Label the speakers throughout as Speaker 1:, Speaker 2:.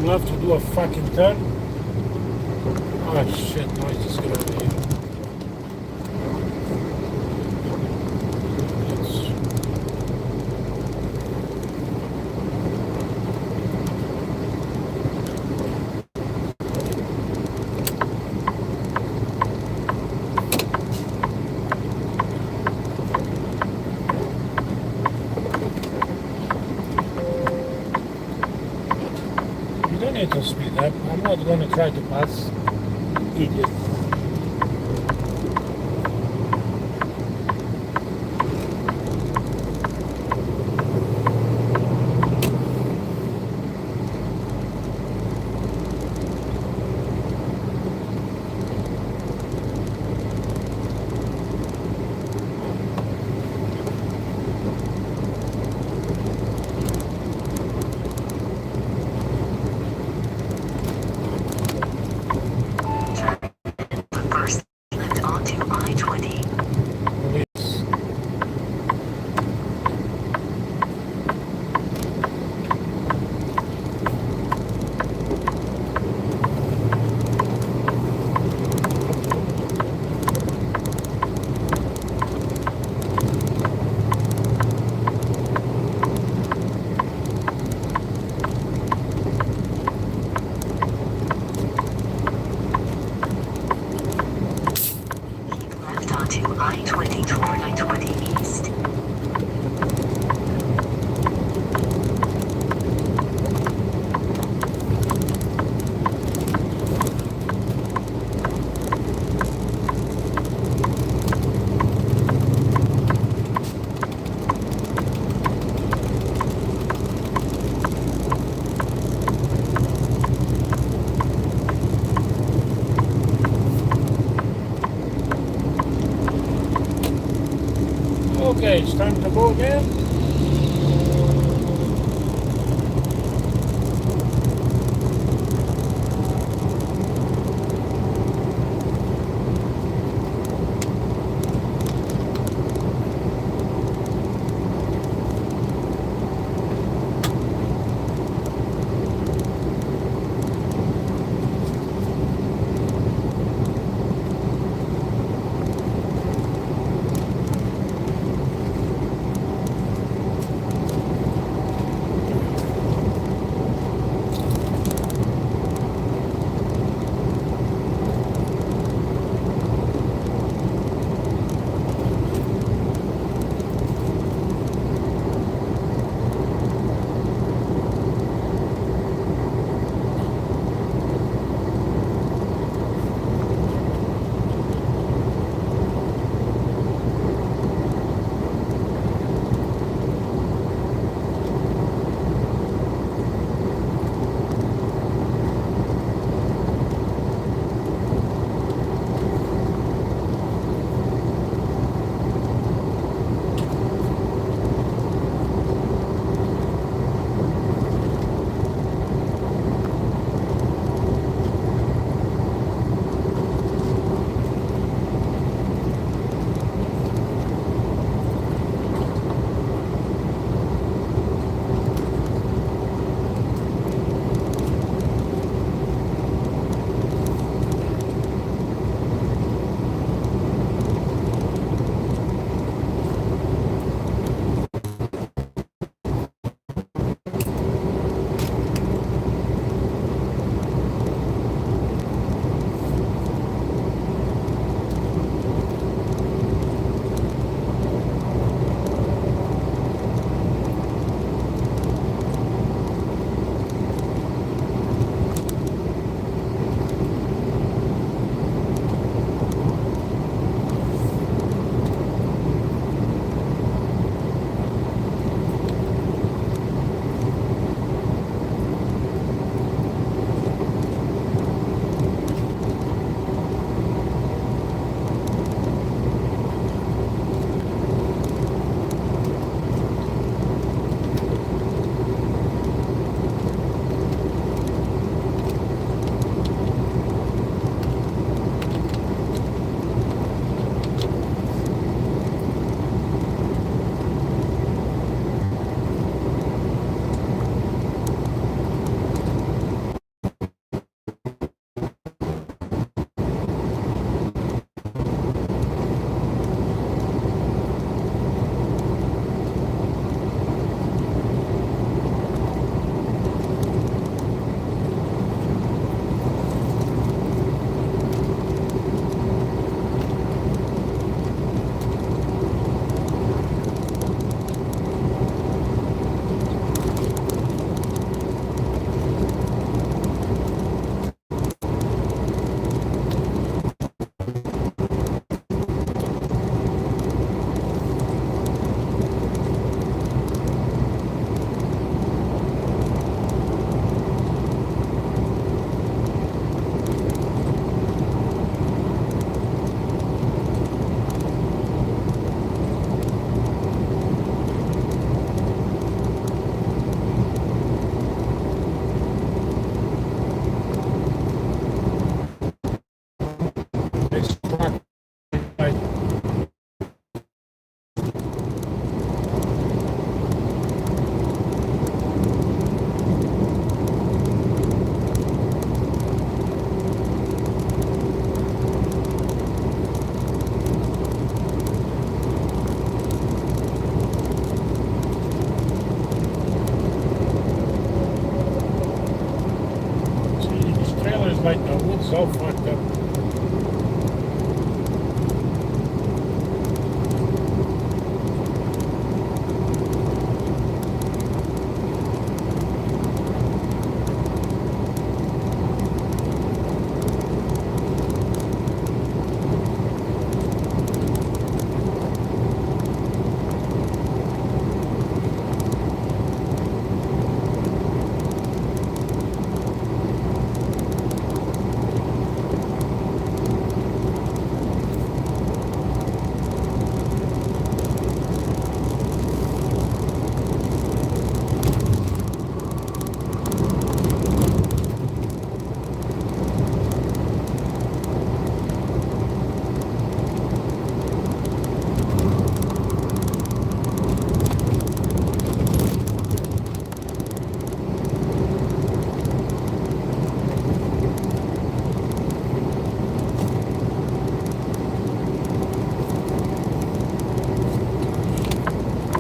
Speaker 1: left to do a fucking turn. Oh shit, now I just get over here. To speed up. I'm not going to try to pass. Idiot.
Speaker 2: I-20 toward I-20 East.
Speaker 1: Okay, it's time to go again.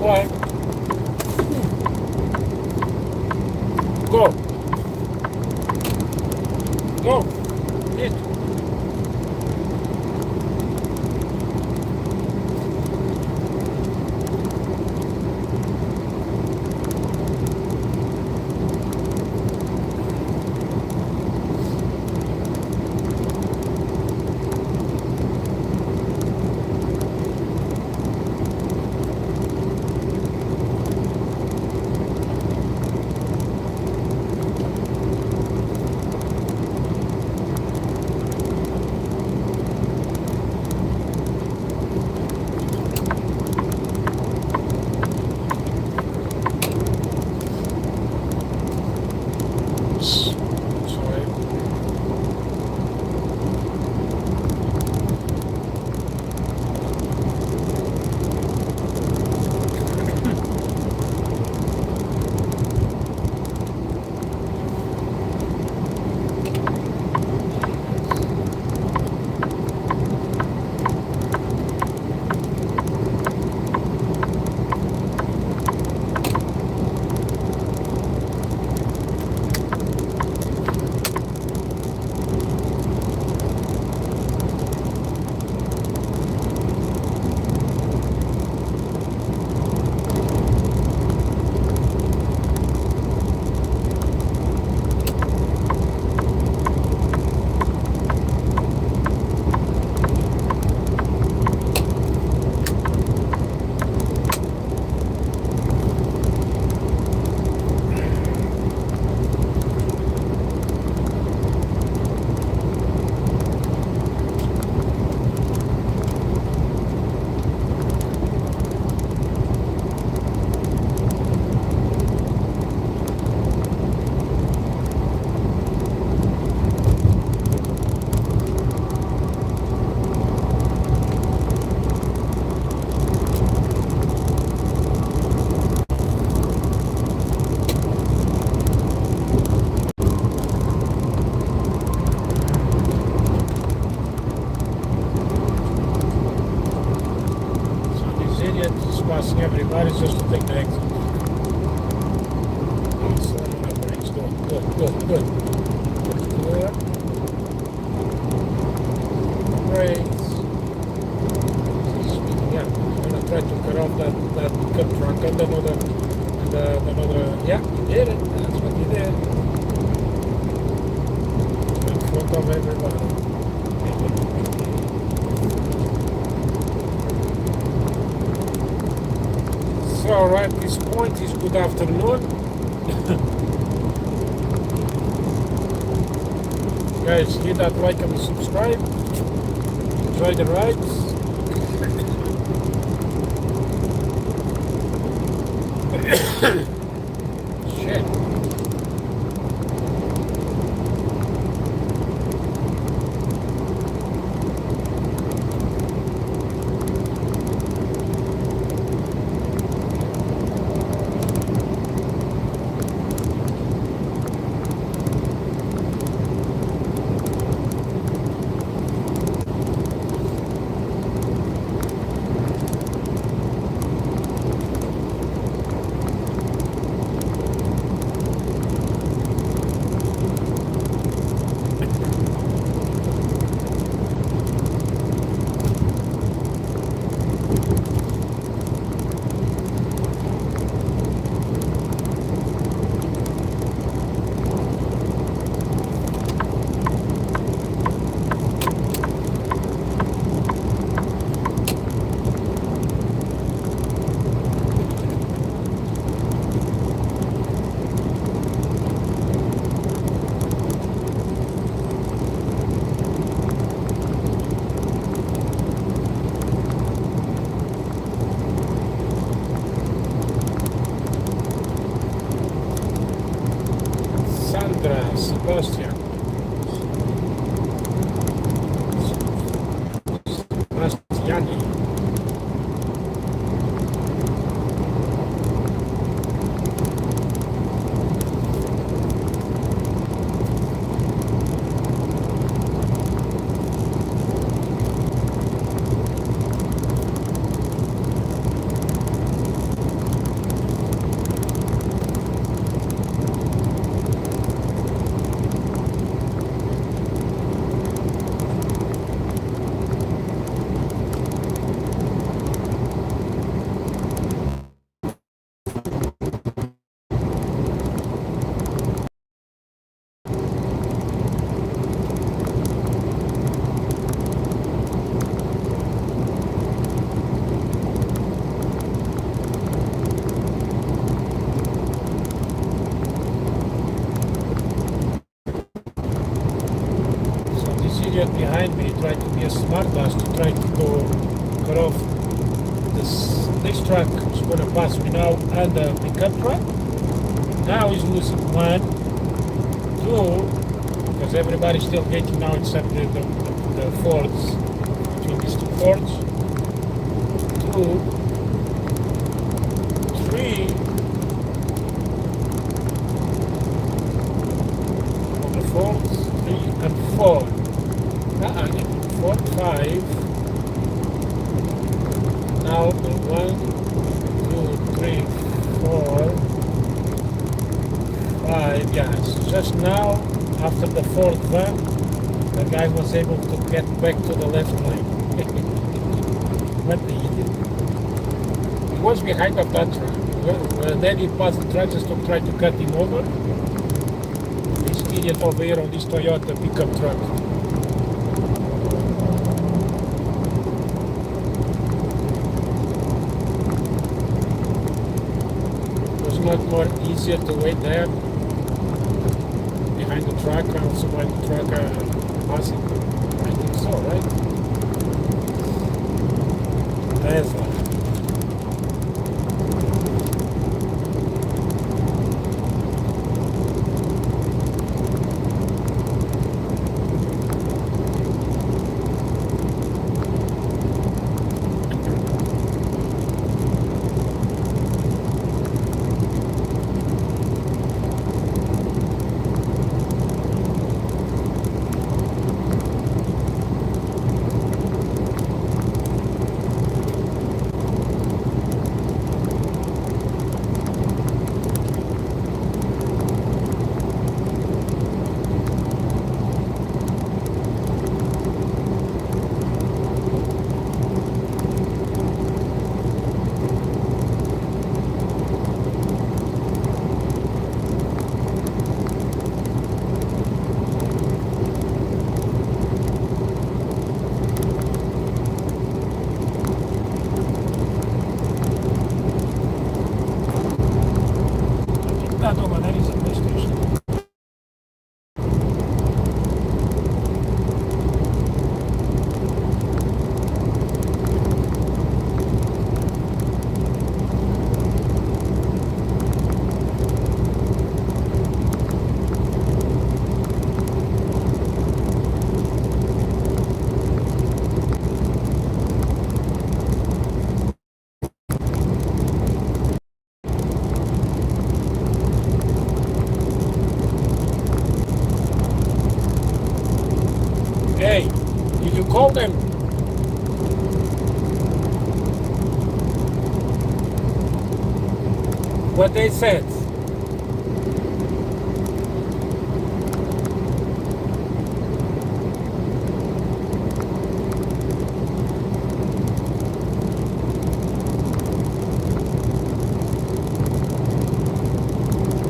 Speaker 1: Давай. Go. Go. Hit. Sorry. Passing everybody just to take the exit. Slamming up brakes. Good. Good. Brakes. Speeding up. I'm gonna try to cut off that cut truck and another. Yeah, you did it. That's what you did. In front of everybody. So right at this point is good afternoon. Guys, hit that like and subscribe. Enjoy the rides. Shit. Sebastian. Sebastiani. a smart ass to try to go cut off this truck is going to pass me now and the pickup truck. Now he's losing one, two, because everybody's still getting now except the Fords, between these two Fords. 2, 3, on the Fords, 3 and 4. 4, 5. Now the 1, 2, 3, 4, 5. Yes, just now after the fourth van, the guy was able to get back to the left lane. What the idiot. He was behind of that truck. Then he passed the truck just to try to cut him over. This idiot over here on this Toyota pickup truck. Was not more easier to wait there behind the truck, also when the truck passing? I think so, right? Tesla. That is a PlayStation. Hey, did you call them? What they said?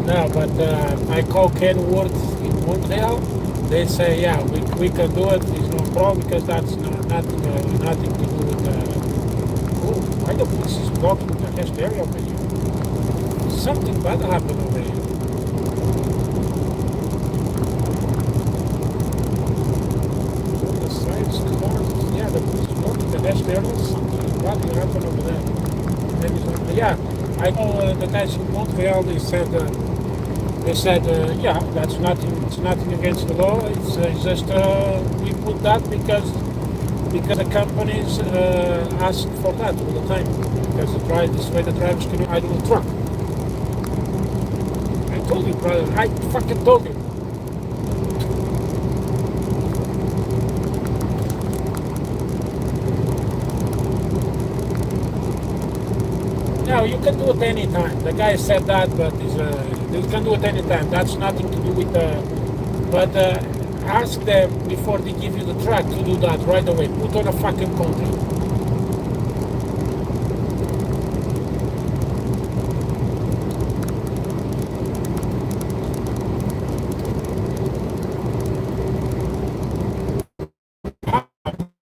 Speaker 1: No, but I call Kenworth in Montreal. They say, yeah, we can do it. It's no problem because that's nothing to do with. Oh, why the police is blocking the next area over here? Something bad happened over here. The sides, cars, yeah, the police blocking the next area. Something bad happened over there. Maybe something. Yeah, I know the guys in Montreal. They said. Yeah, that's nothing. It's nothing against the law. It's just we put that because the companies ask for that all the time. Because this way the drivers can idle the truck. I told you, brother. I fucking told you. No, you can do it anytime. The guy said that, but you can do it anytime. That's nothing to do with but ask them before they give you the truck to do that right away. Put on a fucking contract.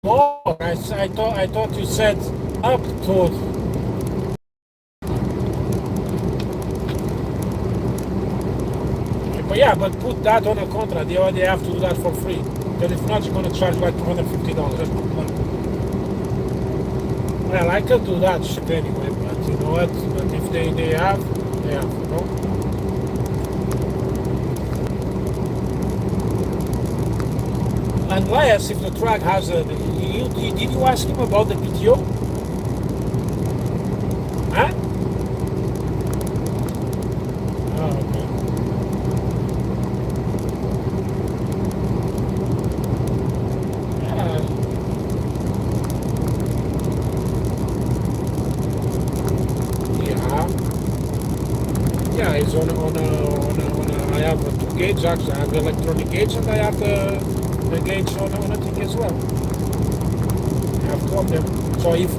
Speaker 1: More. I thought you said up to. Yeah, but put that on a contract. They have to do that for free. Because if not, you're going to charge like $250. That's not money. Well, I could do that shit anyway, but you know what? But if they have, you know? Unless if the truck has a... did you ask him about the PTO? Huh? Oh, okay. Yeah, it's on a I have a 2 gauge actually. I have the electronic gauge and I have the gauge on a thing as well. I have 2 of them. So if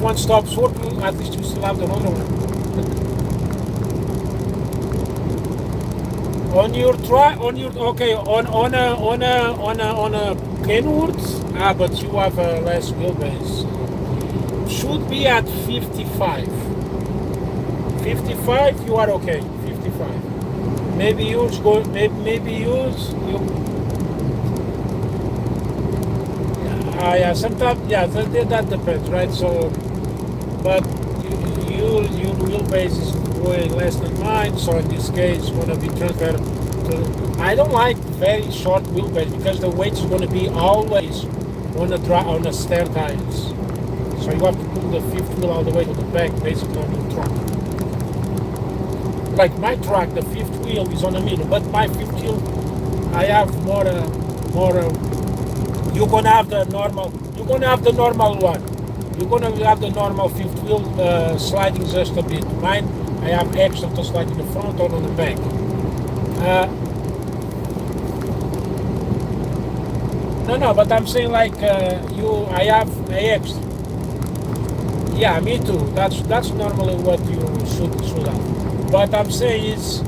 Speaker 1: one stops working, at least you still have the other one. On your Kenworth, but you have a less wheelbase. Should be at 55. 55, you are okay. 55. Maybe yours go. Maybe yours you. Yeah. Sometimes that depends, right? So, but your wheelbase is way less than mine. So in this case, it's gonna be transferred to. I don't like very short wheelbase because the weight is gonna be always on the stair tires. So you have to pull the fifth wheel all the way to the back, basically on your truck. Like my truck, the fifth wheel is on the middle, but my fifth wheel, I have more. You're gonna have the normal one. You're gonna have the normal fifth wheel sliding just a bit. Mine, I have extra to slide in the front or on the back. No, but I'm saying like I have extra. Yeah, me too. That's normally what you should have. But I'm saying is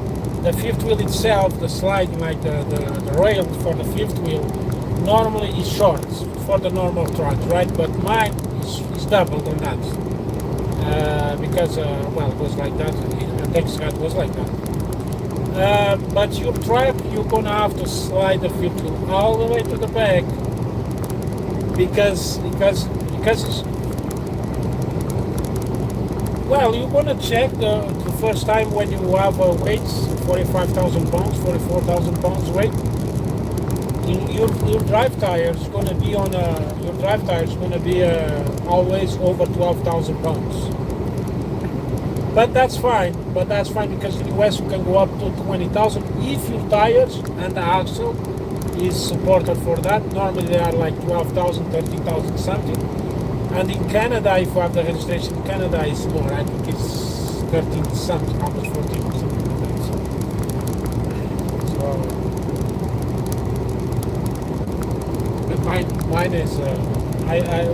Speaker 1: the fifth wheel itself, the sliding, like the rail for the fifth wheel, normally is short for the normal truck, right? But mine is doubled on that because well, it was like that. The next guy was like that. But your truck, you're gonna have to slide the fifth wheel all the way to the back because it's. Well, you're gonna check the first time when you have weights, 45,000 pounds, 44,000 pounds weight. Your drive tire is gonna be always over 12,000 pounds. But that's fine. Because in the US you can go up to 20,000 if your tires and the axle is supported for that. Normally they are like 12,000, 13,000 something. And in Canada, if you have the registration in Canada, it's more. I think it's 13 something, almost 14 something like that. So but mine is.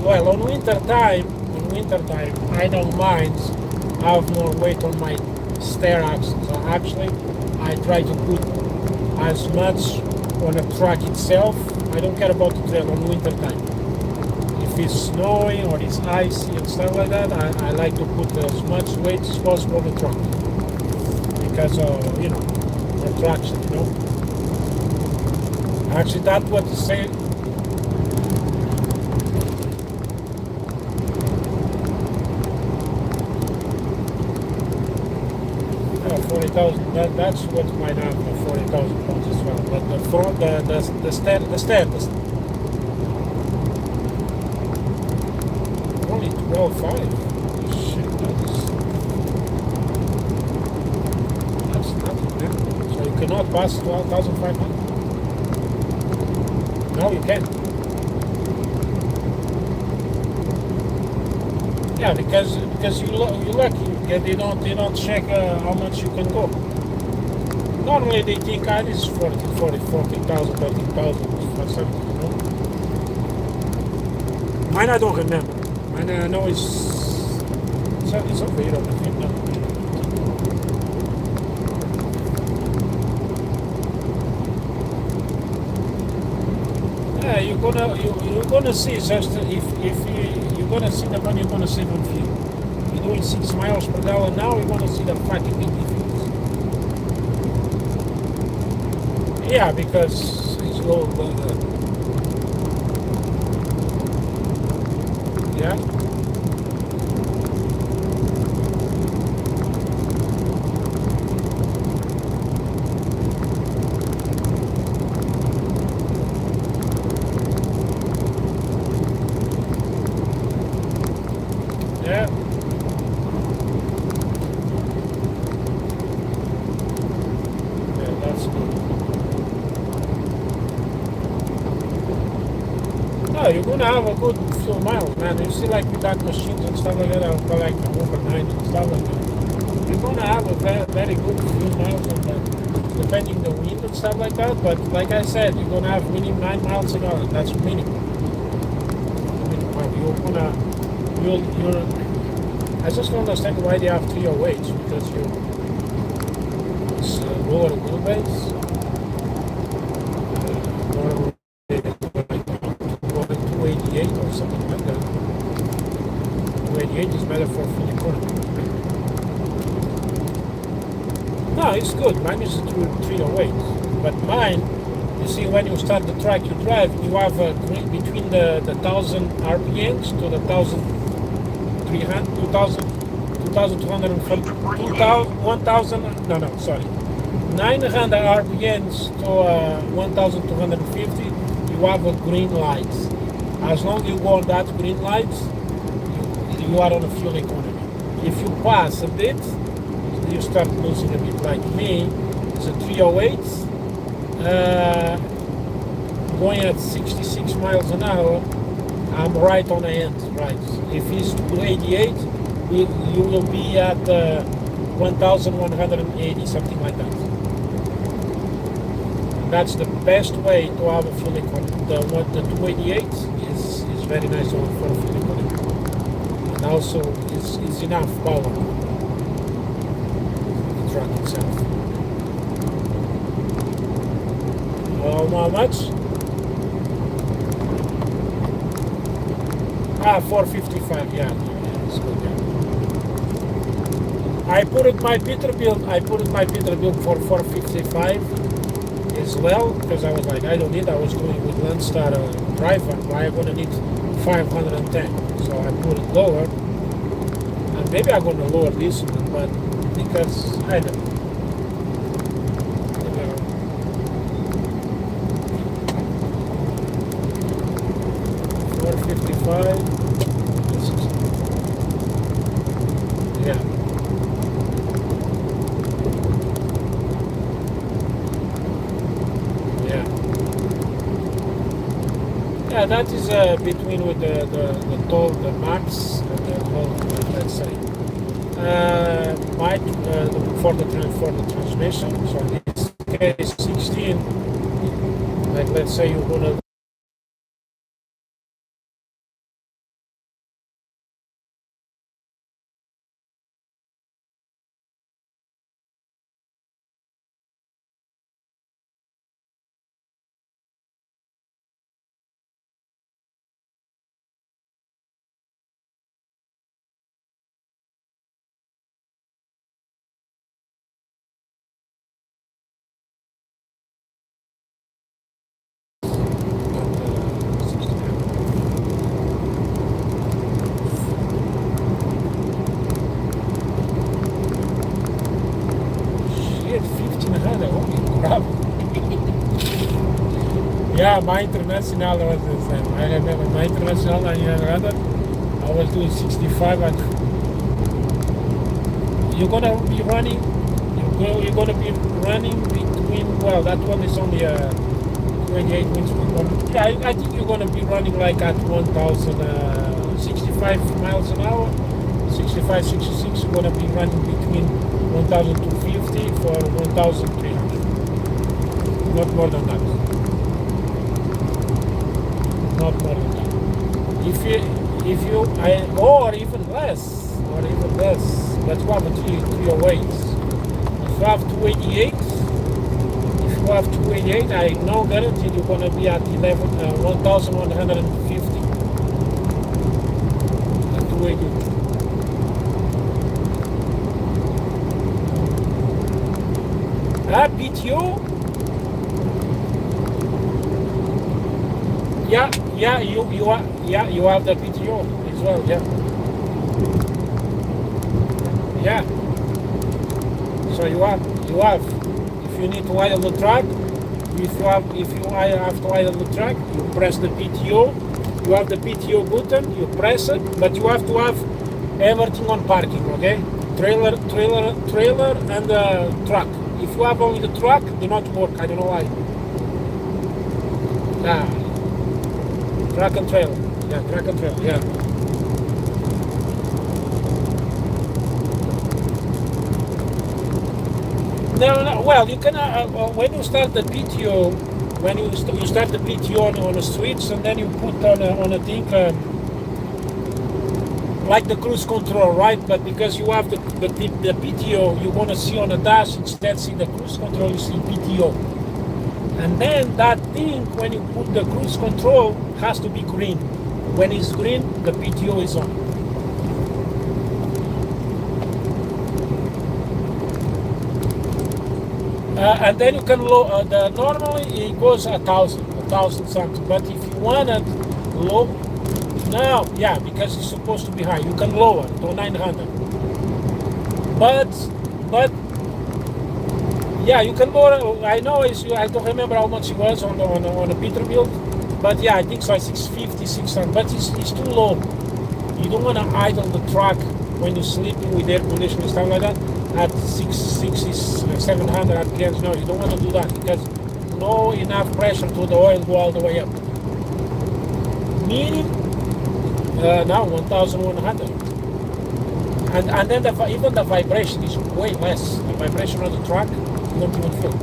Speaker 1: Well, on winter time, I don't mind. I have more weight on my stair axle. So actually, I try to put as much on the truck itself. I don't care about the trail on winter time. If it's snowing or it's icy and stuff like that, I like to put as much weight as possible on the truck because the traction, Actually, that's what to say. 40,000. That's what might happen. 40,000 pounds as well. But the front, the stair. Only 12.5. Shit, that's nothing, man. So you cannot pass 12,500. No, you can't. Yeah, because you're lucky. They don't check how much you can go. Normally they think this is 14,000, 13,000 or something, Mine I don't remember. Mine I know it's over here on the thing now. Yeah, you're gonna see just if you're gonna see the money you're gonna save on fuel. You're doing 6 miles per gallon now, you're gonna see the fucking big difference. Yeah, because it's low. Yeah. Yeah. Yeah, that's good. No, you're gonna have a good few miles, man. You see, like with that machines and stuff like that, I'll go like over 90 and stuff like that. You're gonna have a very, very good few miles on that, depending the wind and stuff like that. But like I said, you're gonna have minimum 9 miles an hour. That's minimum. You're gonna, I just don't understand why they have 308s, because it's lower wheelbase. Lower 288 or something like that. 288 is better for fuel economy. No, it's good. Mine is a 308. But mine, you see, when you start the track you drive, you have between the 1000 RPMs to the 1300, 2000, 2240, 1000, no, sorry. 900 RPMs to 1250, you have a green light. As long as you go on that green light, you are on a fuel economy. If you pass a bit, you start losing a bit. Like me, it's a 308, going at 66 miles an hour, I'm right on the end, right. If it's 288, you will be at 1180, something like that. That's the best way to have a fuel economy. The 288 is very nice one for a fuel economy. And also is enough power for the truck itself. Well, how much? 455, yeah, it's good, yeah. I put it my Peterbilt for 455 as well, because I was like, I don't need, I was doing with Landstar driver, why I'm gonna need 510, so I put it lower, and maybe I'm gonna lower this one, but because I don't know. 455. Yeah. Yeah. Yeah, that is between with the toll, the max, and the low, let's say. Might for the transmission. So in this case, 16. Like let's say you're gonna. Yeah, my international was the same. I remember my international I was doing 65 and you're gonna be running between, well, that one is only 28 wind speed. Yeah, I think you're gonna be running like at 65 miles an hour, 65, 66, you're gonna be running between 1250 for 1300. Not more than that. Not more than that. Or even less, but you have a 308. If you have 288, I know guaranteed you're gonna be at 1150. 288. PTO? Yeah, you have the PTO. well, yeah. Yeah. So you have, if you need to idle the truck, if you have to idle the truck, you press the PTO. You have the PTO button, you press it, but you have to have everything on parking, okay? Trailer, and the truck. If you have only the truck, do not work. I don't know why. Truck and trailer. Yeah, truck and trailer. Yeah. No. Well, you can when you start the PTO, when you start the PTO on a switch, and then you put on a thing like the cruise control, right? But because you have the PTO, you're gonna see on the dash instead see the cruise control, you see PTO, and then that thing when you put the cruise control has to be green. When it's green, the PTO is on. And then you can normally it goes 1,000 something. But if you want it low, now yeah, because it's supposed to be high, you can lower to 900. But yeah, you can lower. I know I don't remember how much it was on the Peterbilt, but yeah, I think so 650, 600. But it's too low. You don't want to idle the truck when you're sleeping with air conditioning and stuff like that. At 660, 700 RPMs, no, you don't want to do that because no enough pressure to the oil go all the way up. Meaning now 1,100, and then even the vibration is way less. The vibration on the truck you don't even feel.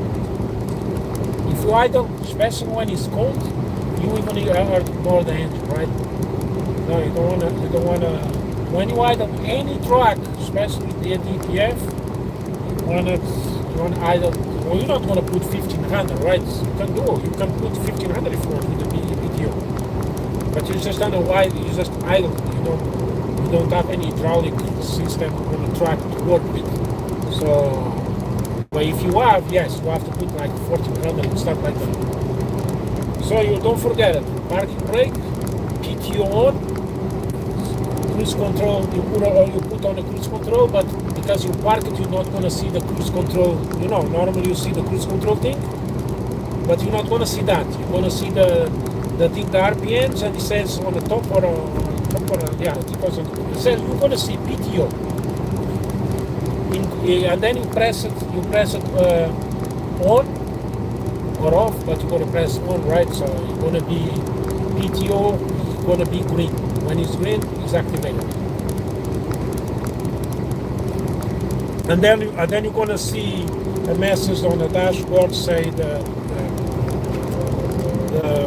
Speaker 1: If you idle, especially when it's cold, you even hurt more the engine, right? No, you don't wanna. When you idle any truck, especially the DPF, you wanna idle. Well, you're not gonna put 1,500, right? You can put 1,500 if you want with the PTO, but you just don't know why. You just idle. You don't have any hydraulic system on the truck to work with. So, but if you have, yes, you have to put like 1,400 and stuff like that. So you don't forget it. Parking brake, PTO on. Cruise control, you put on the cruise control, but because you park it, you're not going to see the cruise control. Normally you see the cruise control thing, but you're not going to see that. You're going to see the thing, the RPMs, and it says on the top yeah, because it says you're going to see PTO, and then you press it on or off, but you're going to press on, right? So you're going to be PTO, is going to be green. When it's green, it's activated. And then you're gonna see a message on the dashboard say the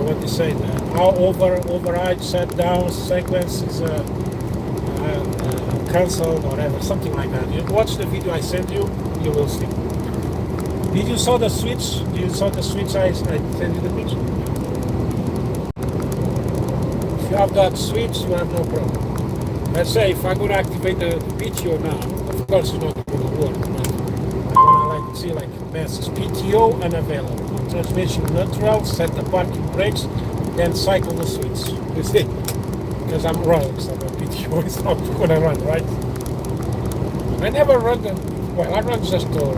Speaker 1: what they say, how override shutdown sequence is cancelled or whatever, something like that. You watch the video I sent you, you will see. Did you saw the switch? I sent you the picture. If you have that switch, you have no problem. Let's say if I'm going to activate the PTO now, of course it's not going to work, but I'm going to see like message PTO unavailable. Transmission neutral, set the parking brakes, then cycle the switch. You see? Because I'm wrong, so the PTO is not going to run, right? I never run them. Well, I run just to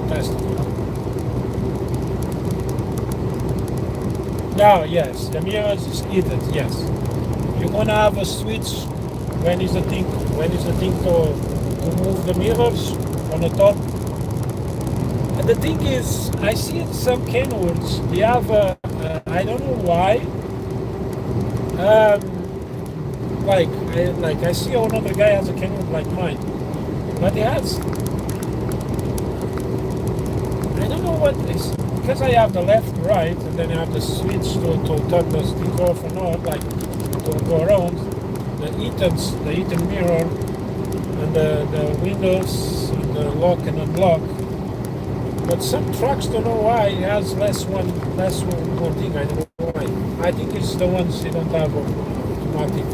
Speaker 1: test it, Now, yes, the mirrors is heated, yes. You're gonna have a switch when is the thing to move the mirrors on the top. And the thing is, I see in some Kenworths, they have I don't know why. I see another guy has a Kenworth like mine, but he has. I don't know what this. Because I have the left, right, and then I have the switch to turn the stick off and on, like to go around. The heated mirror, and the windows, and the lock and unlock. But some trucks don't know why it has less one thing. I don't know why. I think it's the ones they don't have automatic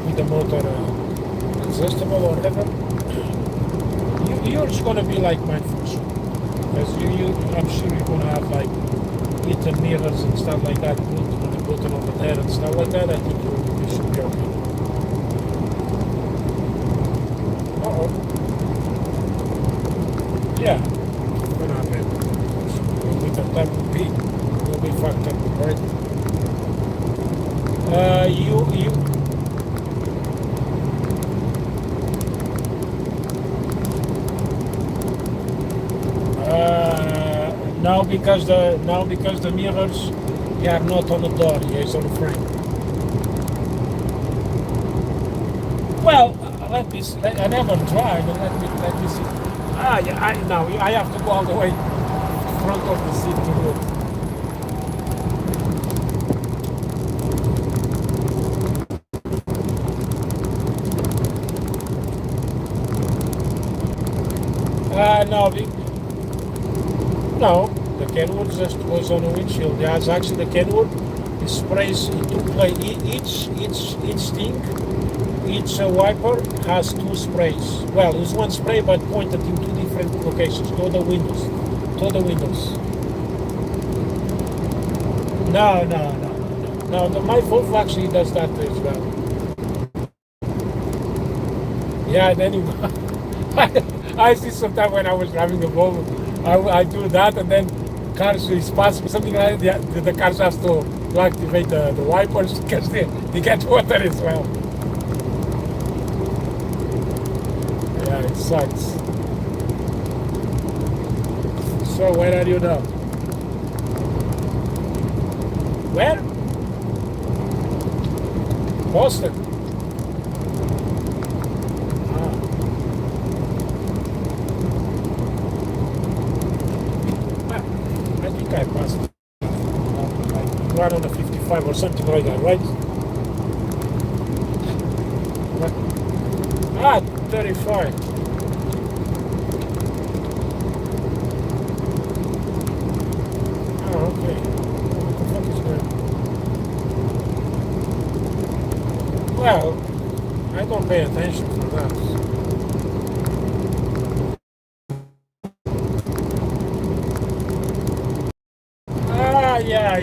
Speaker 1: with the motor adjustable or whatever. Yours gonna be like mine for sure. Because I'm sure you're gonna have like heated mirrors and stuff like that on the boat Hamilton over there and stuff like that, I think you should be okay. Uh-oh. Yeah. We're not bad. With the time will be fucked up, right? You now because the mirrors are not on the door, it's on the frame. Well, let me see. I never tried, but let me see. Yeah, I have to go all the way front of the seat to look. No, the Kenwood just was on the windshield. Yeah, it's actually the Kenwood. It sprays into play. Each thing, each wiper has two sprays. Well, it's one spray but pointed in two different locations, to the windows. No, my Volvo actually does that as well. Yeah, then I see sometimes when I was driving the Volvo, I do that, and then cars is passing something like that. The cars has to activate the wipers because they get water as well. Yeah, it sucks. So where are you now? Where? Boston. I passed like 155 or something like that, right? 35. Oh, okay. What the fuck is that? Well, I don't pay attention to that. Yeah.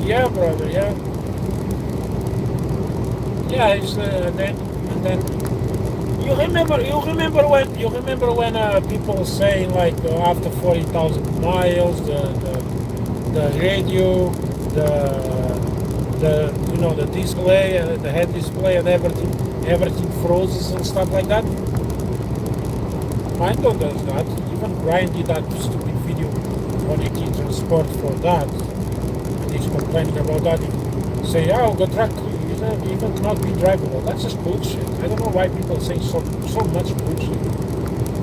Speaker 1: Yeah, brother, yeah. Yeah, it's then you remember when people say like after 40,000 miles the radio, the the display, the head display and everything freezes and stuff like that. Mine does that. Even Brian did that stupid video on ET Transport for that. And he's complaining about that. He say, oh, the truck even not be drivable. That's just bullshit. I don't know why people say so much bullshit.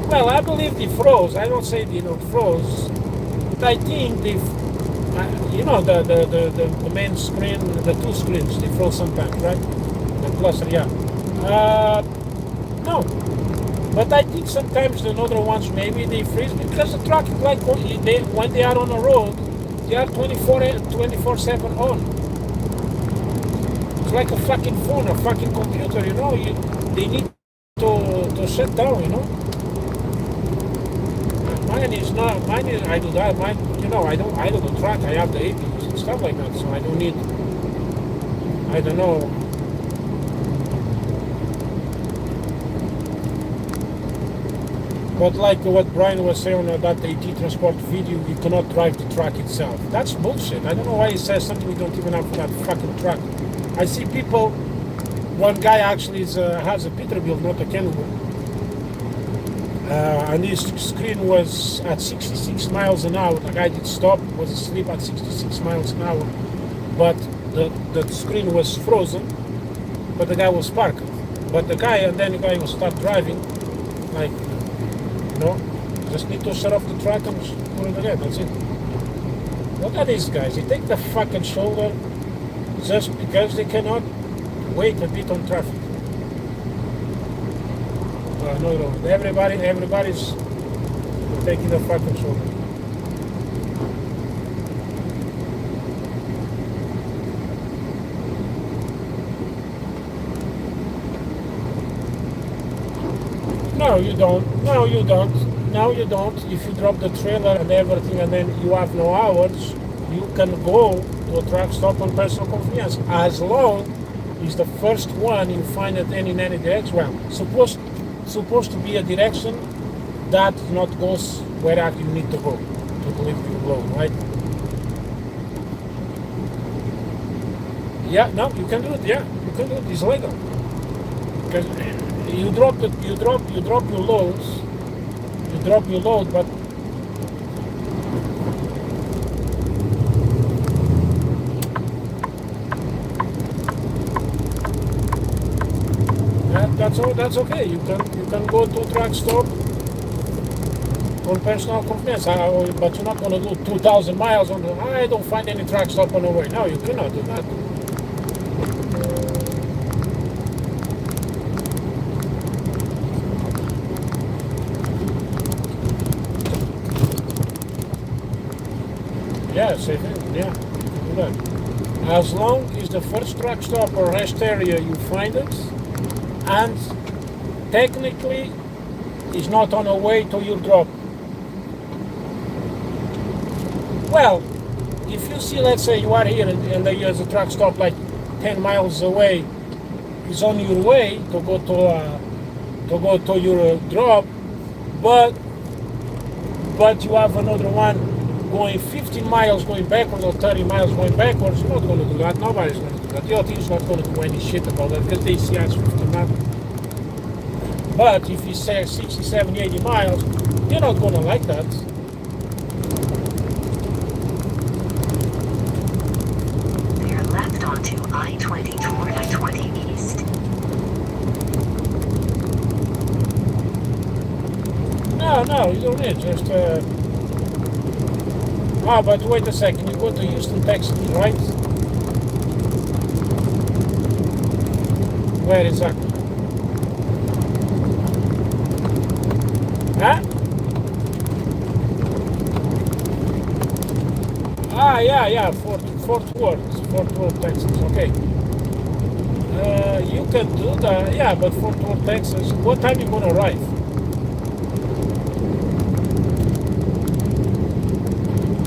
Speaker 1: Well, I believe they froze. I don't say they don't froze. But I think they, the main screen, the two screens, they froze sometimes, right? The cluster, yeah. No. But I think sometimes the other ones maybe they freeze because the truck is like when they are on the road, they are 24/7 on. It's like a fucking phone, a fucking computer, they need to shut down, Mine is I do that, I don't idle the truck, I have the APUs and stuff like that, so I don't need, I don't know. But like what Brian was saying on that AT Transport video, you cannot drive the truck itself. That's bullshit. I don't know why he says something we don't even have for that fucking truck. I see people, one guy actually has a Peterbilt, not a Kenwood. And his screen was at 66 miles an hour. The guy did stop, was asleep at 66 miles an hour. But the screen was frozen, but the guy was parked. But the guy will start driving, like, just need to shut off the truck and put it again, that's it. Look at these guys, they take the fucking shoulder just because they cannot wait a bit on traffic. No, everybody's taking the fucking shoulder. No, you don't. No, you don't. If you drop the trailer and everything and then you have no hours, you can go to a truck stop on personal convenience as long as the first one you find it in any direction. Well, supposed to be a direction that not goes where you need to go to deliver your load, right? Yeah, no, you can do it. Yeah, you can do it. It's legal because you drop your loads. You drop your load, but that's okay. You can go to a truck stop on personal convenience, but you're not going to do 2,000 miles on the. I don't find any truck stop on the way. No, you cannot do that. Yeah, same thing. Yeah, you can do that. As long as the first truck stop or rest area you find it, and technically is not on the way to your drop. Well, if you see, let's say you are here and there's a truck stop like 10 miles away, is on your way to go to your drop, but you have another one going 15 miles going backwards or 30 miles going backwards, you're not going to do that. Nobody's going to do that. The OT is not going to do any shit about that because they see us 15 miles. But if you say 60, 70, 80 miles, you're not going to like that.
Speaker 2: Veer left onto I-20 toward I-20 East.
Speaker 1: No, you don't need. Just but wait a second. You go to Houston, Texas, right? Where exactly? Huh? Yeah. Fort Worth, Texas. Okay. You can do that. Yeah, but Fort Worth, Texas. What time you gonna arrive?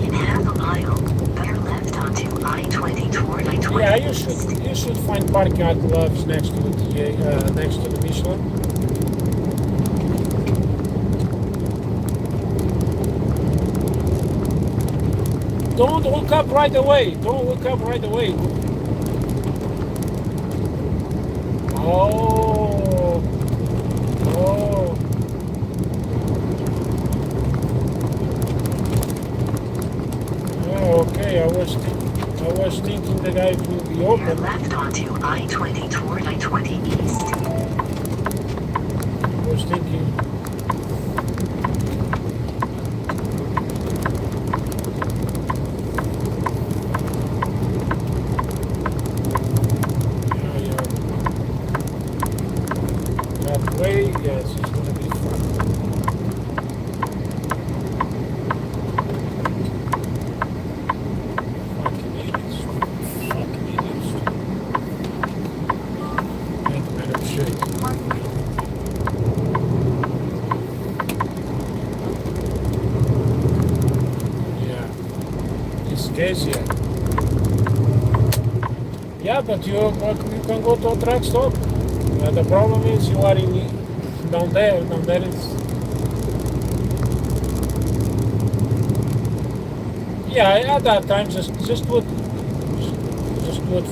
Speaker 2: In half a mile, better left onto I-20 toward I-20
Speaker 1: Yeah,
Speaker 2: East.
Speaker 1: you should find parking at Love's next to the next to the Michelin. Don't hook up right away. Don't hook up right away. Oh. Okay. I was thinking the guy will be
Speaker 2: Veer
Speaker 1: open.
Speaker 2: left onto I-20 toward I-20 East.
Speaker 1: I was thinking. That way, yes, it's gonna be fun. Fucking idiots. Ain't made of shit. Yeah. It's case, yeah. Yeah, but you can go to a truck stop. The problem is you are down there it's... Yeah, at that time, just do it. Just do it.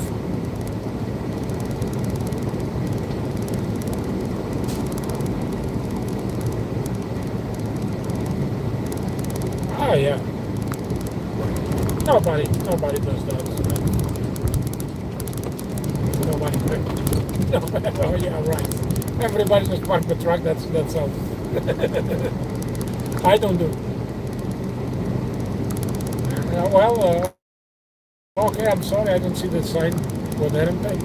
Speaker 1: Yeah. Nobody does that. Nobody. Oh, yeah, right. Everybody just park the truck. That's all. I don't do. Okay. I'm sorry. I didn't see the sign. Go there and pay.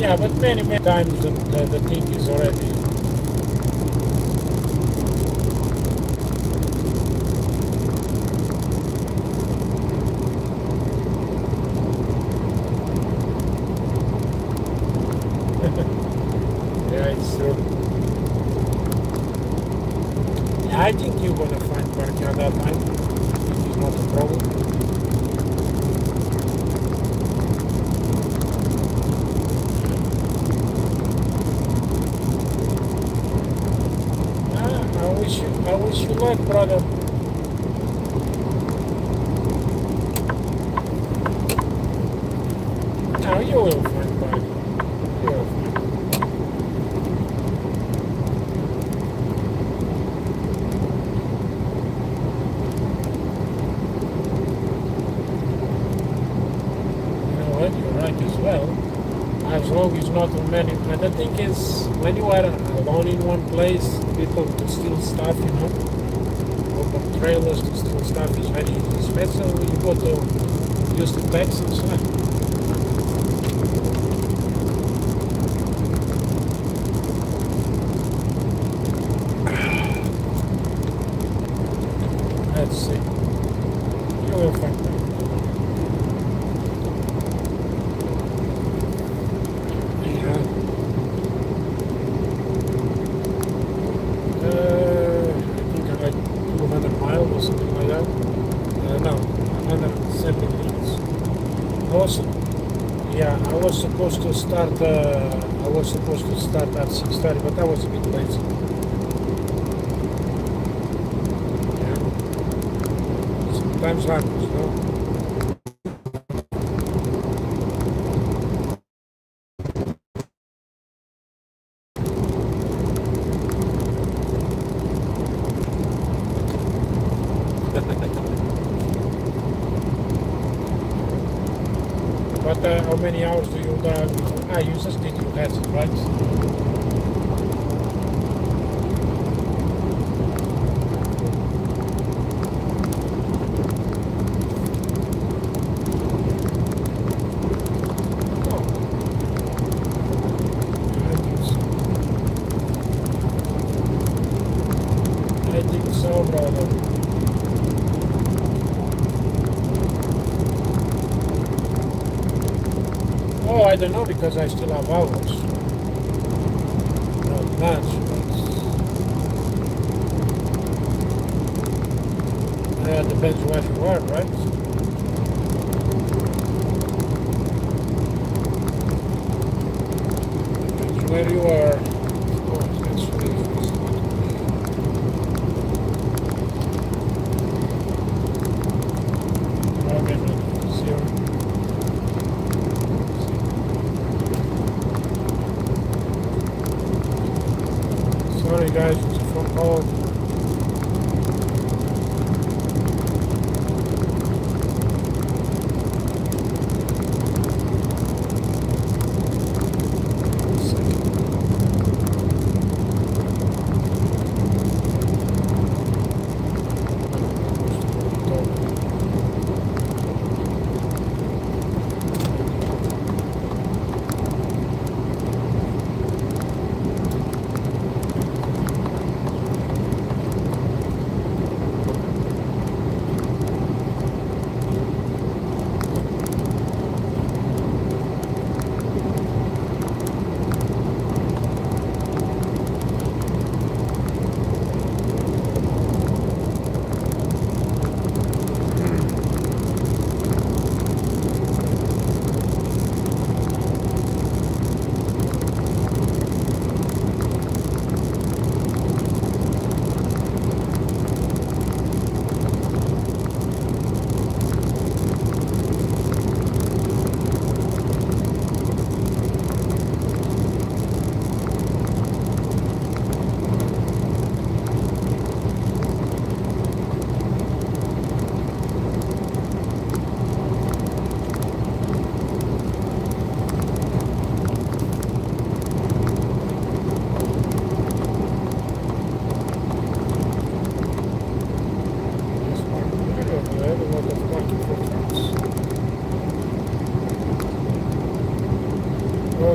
Speaker 1: Yeah, but many times the thing is already. Yeah, it's true. I think you're gonna find parking at that time. It's not a problem. I wish you luck, brother. Now you will find parking. You will find. You know what? You're right as well. As long as not too many. And the thing is, when you are alone in one place, people to steal stuff, you know, open trailers to steal stuff is very easy, especially when you go to use the tax and stuff. Let's see. You will find that. Or something like that. No, 170 minutes. I was supposed to start. I was supposed to start at 6:30, but I was a bit lazy. Yeah. Sometimes happens, you know. But how many hours do you you just did your lesson, right? I think so, brother. Oh, I don't know because I still have hours. Not much, but depends where you are, right? Depends where you are. Oh, that's really okay, zero. Sorry guys, it's a phone call.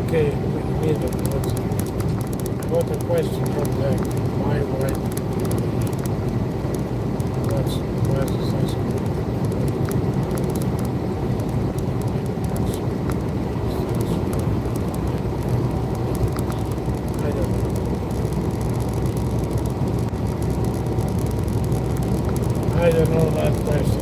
Speaker 1: Okay, we need it. What a question from the my right. Where's the sense of I don't know. I don't know that question.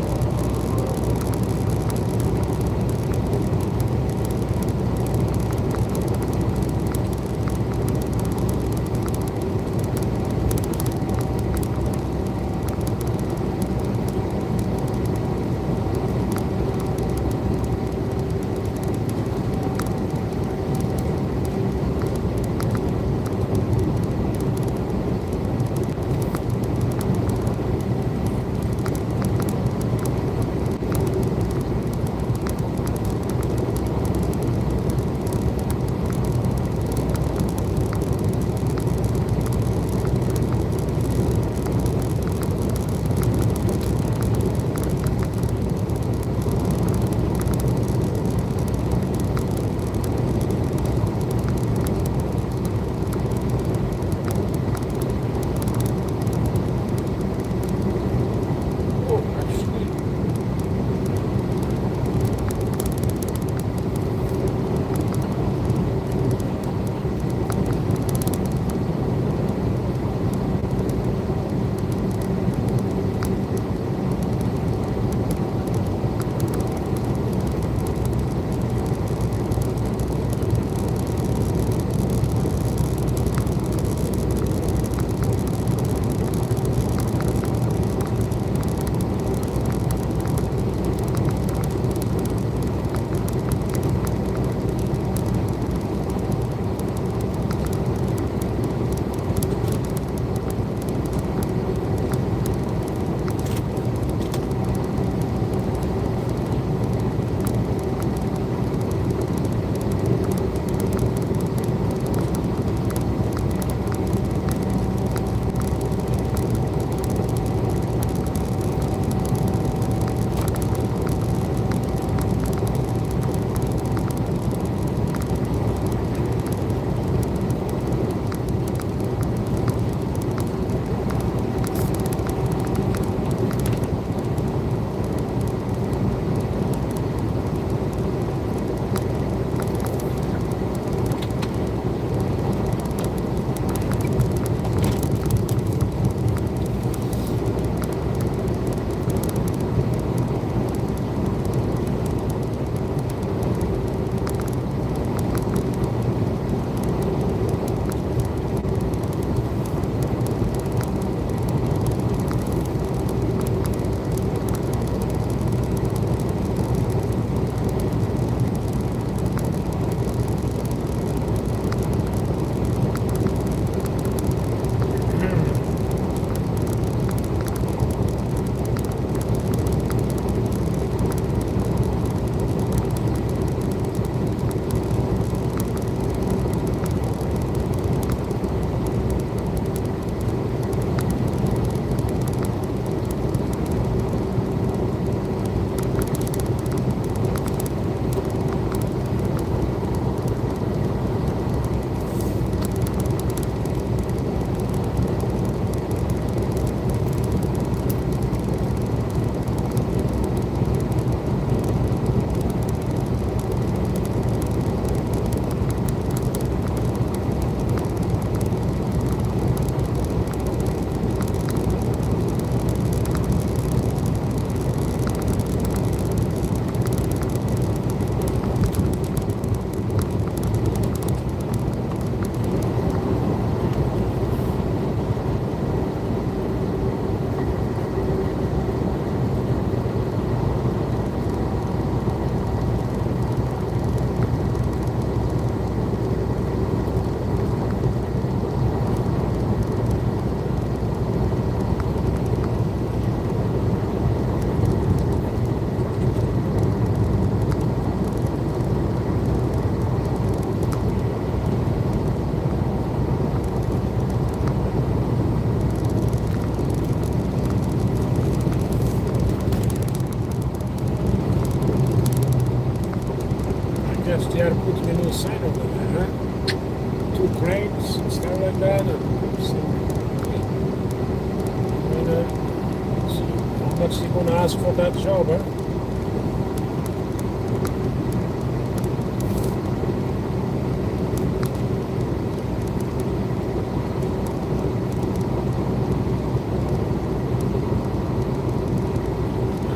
Speaker 1: Yes, they are putting a new sign over there, 2 cranes and stuff like that. And so, see how much he's going to ask for that job, huh?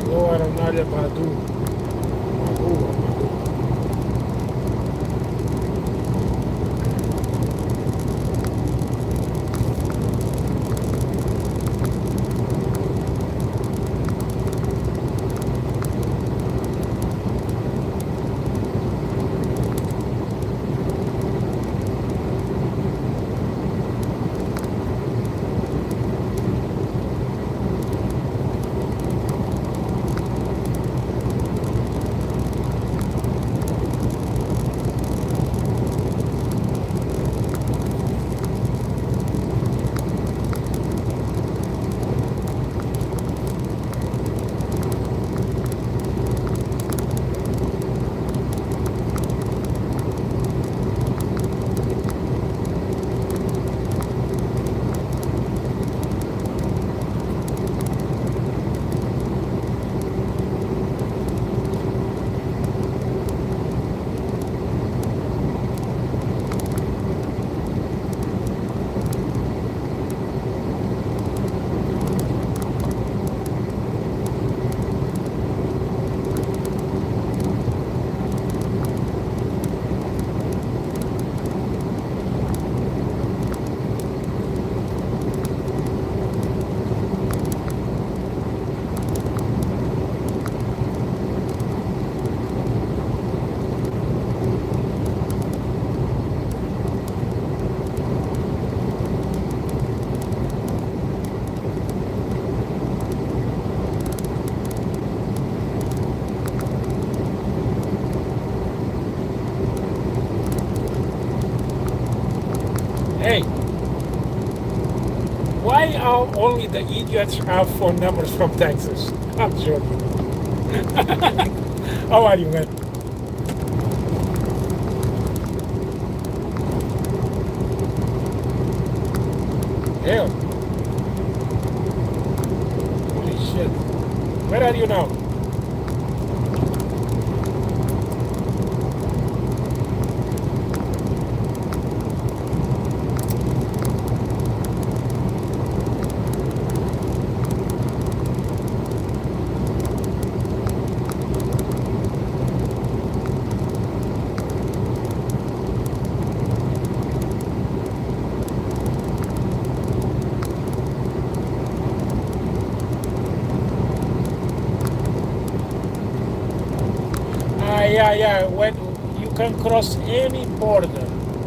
Speaker 1: Agora na área Badu. Badu. Hey, why are only the idiots have phone numbers from Texas? I'm joking. How are you, man? Hell. Holy shit. Where are you now? Yeah. When you can cross any border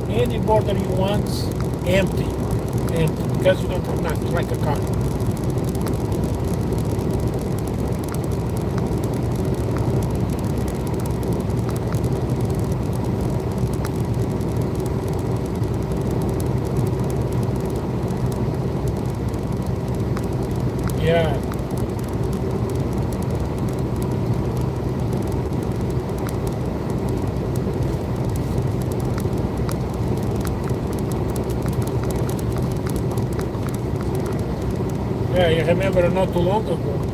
Speaker 1: you want, empty, because you don't have nothing like a car. Yeah. Yeah, you remember not too long ago.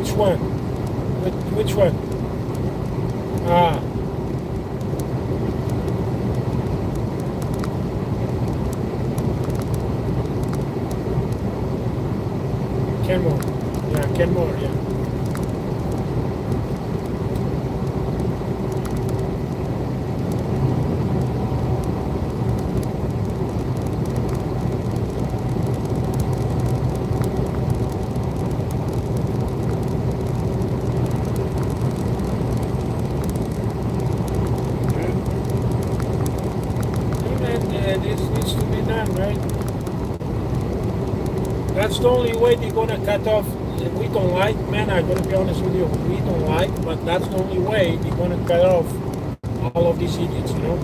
Speaker 1: Which one? Which one? Ah. Kenmore. Yeah, Kenmore, yeah. This needs to be done, right? That's the only way they're gonna cut off. We don't like, man, I'm gonna be honest with you, we don't like, but that's the only way they're gonna cut off all of these idiots, you know?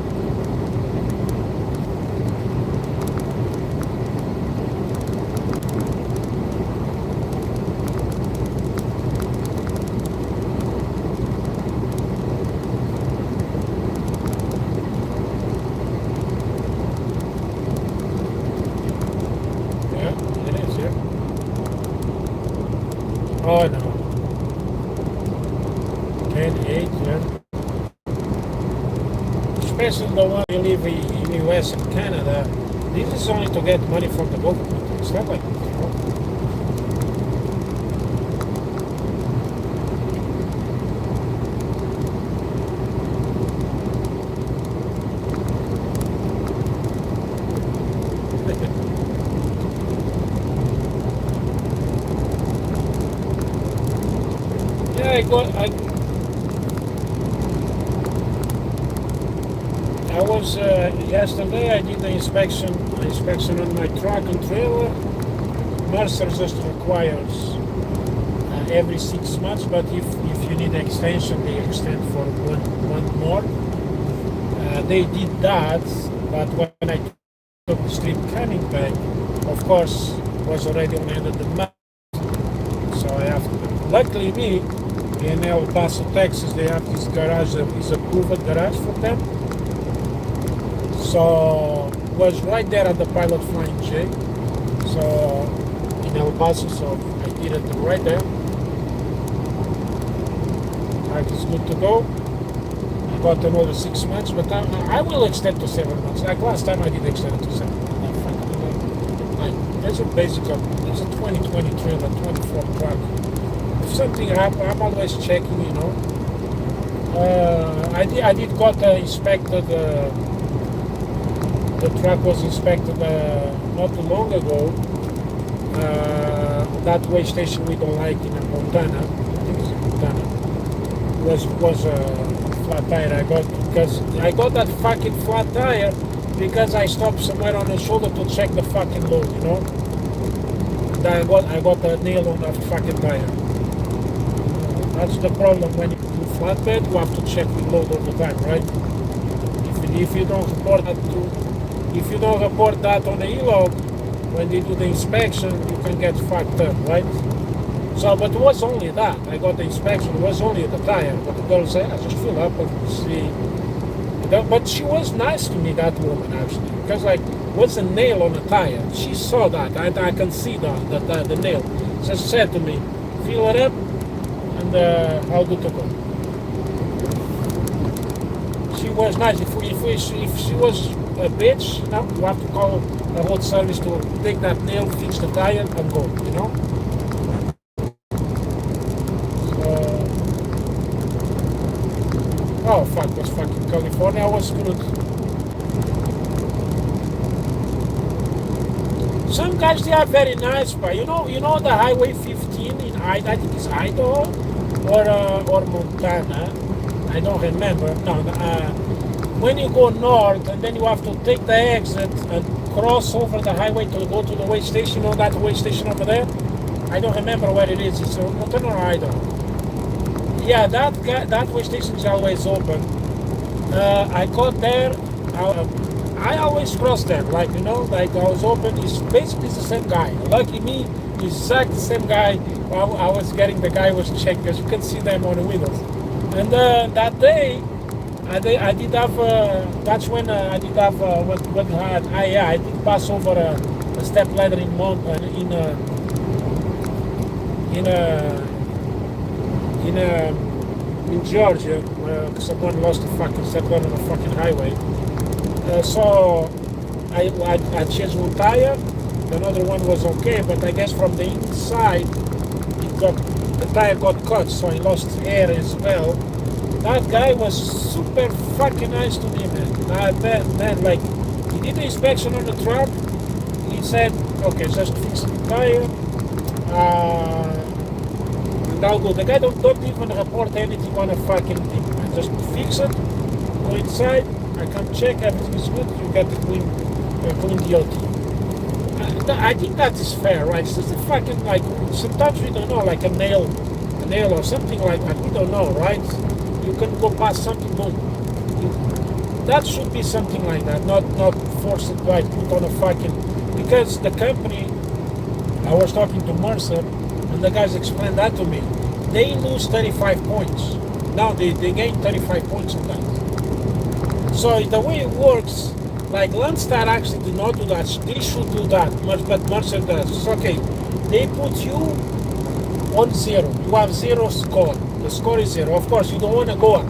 Speaker 1: Yeah, it is, yeah. Oh no. 10, 8, yeah. Especially the one you live in the US and Canada, this is only to get money from the government. It's not like this, you know? Yeah, I was yesterday. I did the inspection on my truck and trailer. Mercer just requires every 6 months, but if you need an extension, they extend for one more. They did that, but when I took the street coming back, of course, was already on the end of the month. So I have to. Luckily, me in El Paso, Texas, they have this garage that is approved garage for them. So was right there at the Pilot Flying J. So in El Paso, so I did it right there. Like it's good to go. I got another 6 months, but I will extend to 7 months. Like last time I did extend it to 7 months. There's a basic, there's a 2020 trailer, 24 truck. If something happens, I'm always checking, you know. I did got inspected. The truck was inspected not too long ago. That way station we don't like in Montana. I think it's in Montana. Was a flat tire. I got that fucking flat tire because I stopped somewhere on the shoulder to check the fucking load, you know. And I got a nail on that fucking tire. That's the problem when you do flatbed. You have to check the load all the time, right? If you don't report that on the e-log, when they do the inspection, you can get fucked up, right? So, but it was only that. I got the inspection, it was only the tire. But the girl said, I just fill up and see. But she was nice to me, that woman, actually. Because, like, what's a nail on a tire? She saw that. I can see the nail. She said to me, fill it up, and how good to go. She was nice. If she was a bitch, you know, you have to call the whole service to take that nail, fix the tire, and go, you know? Oh fuck, was fucking California, I was screwed. Some guys, they are very nice, but you know the Highway 15 in I think it's Idaho or Montana. I don't remember. No, when you go north and then you have to take the exit and cross over the highway to go to the way station. You know that way station over there? I don't remember where it is. It's Montana or Idaho. Yeah, that way station is always open. I got there. I always cross there, like, you know, like I was open. It's basically the same guy. Lucky me, exactly the same guy. I was getting the guy was checked, because you can see them on the windows. And that day, I did have. That's when I did have what had. I did pass over a step ladder in in Georgia, someone lost a fucking cell phone on a fucking highway. So I changed one tire. Another one was okay, but I guess from the inside, the tire got cut, so I lost air as well. That guy was super fucking nice to me, man. Like, he did the inspection on the truck. He said, okay, just fix the tire. And I'll go. The guy don't even report anything on a fucking thing. I just fix it, go inside, I come check, everything is good, you get the clean DOT. I think that is fair, right? It's just a fucking, like, sometimes we don't know, like a nail or something like that. We don't know, right? You can go past something, that should be something like that, not force it, like, put on a fucking, because the company, I was talking to Mercer, and the guys explained that to me. They lose 35 points. Now they gain 35 points on that. So the way it works, like Landstar actually do not do that. They should do that, but Mercer does. It's okay. They put you on 0. You have 0 score. The score is 0. Of course, you don't want to go up.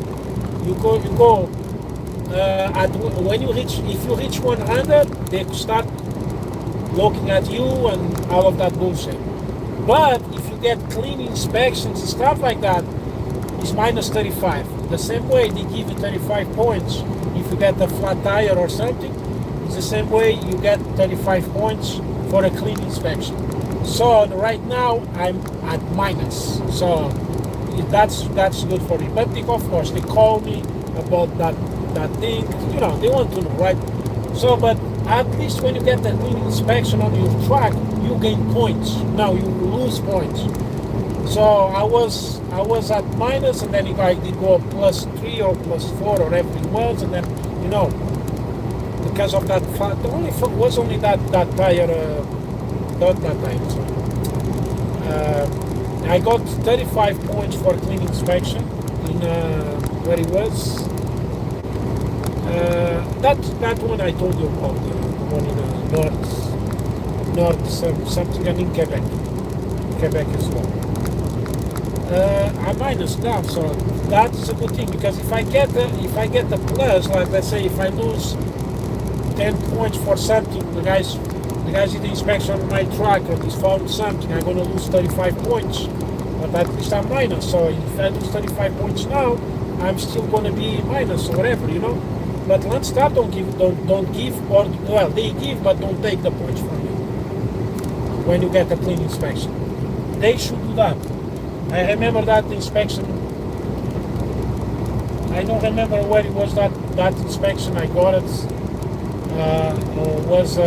Speaker 1: You go when you reach. If you reach 100, they start looking at you and all of that bullshit. But if you get clean inspections and stuff like that, it's minus 35. The same way they give you 35 points if you get a flat tire or something. It's the same way you get 35 points for a clean inspection. So right now I'm at minus. So that's good for me. But of course they call me about that thing. You know, they want to know, right? So, but at least when you get a clean inspection on your truck, you gain points. Now you lose points. So I was at minus, and then I did go plus 3 or plus 4 or whatever it was, and then, you know, because of that, the only was only that tire, not that tire. So, I got 35 points for clean inspection in where it was. That one I told you about, the one in north something, and in Quebec as well. I'm minus now, so that's a good thing, because if I get the plus, like let's say if I lose 10 points for something, the guys did the inspection on my truck and he's found something, I'm gonna lose 35 points, but at least I'm minus. So if I lose 35 points now, I'm still gonna be minus or whatever, you know. But Landstar don't give, or well, they give but don't take the points from you when you get a clean inspection. They should do that. I remember that inspection. I don't remember where it was that inspection I got it. Was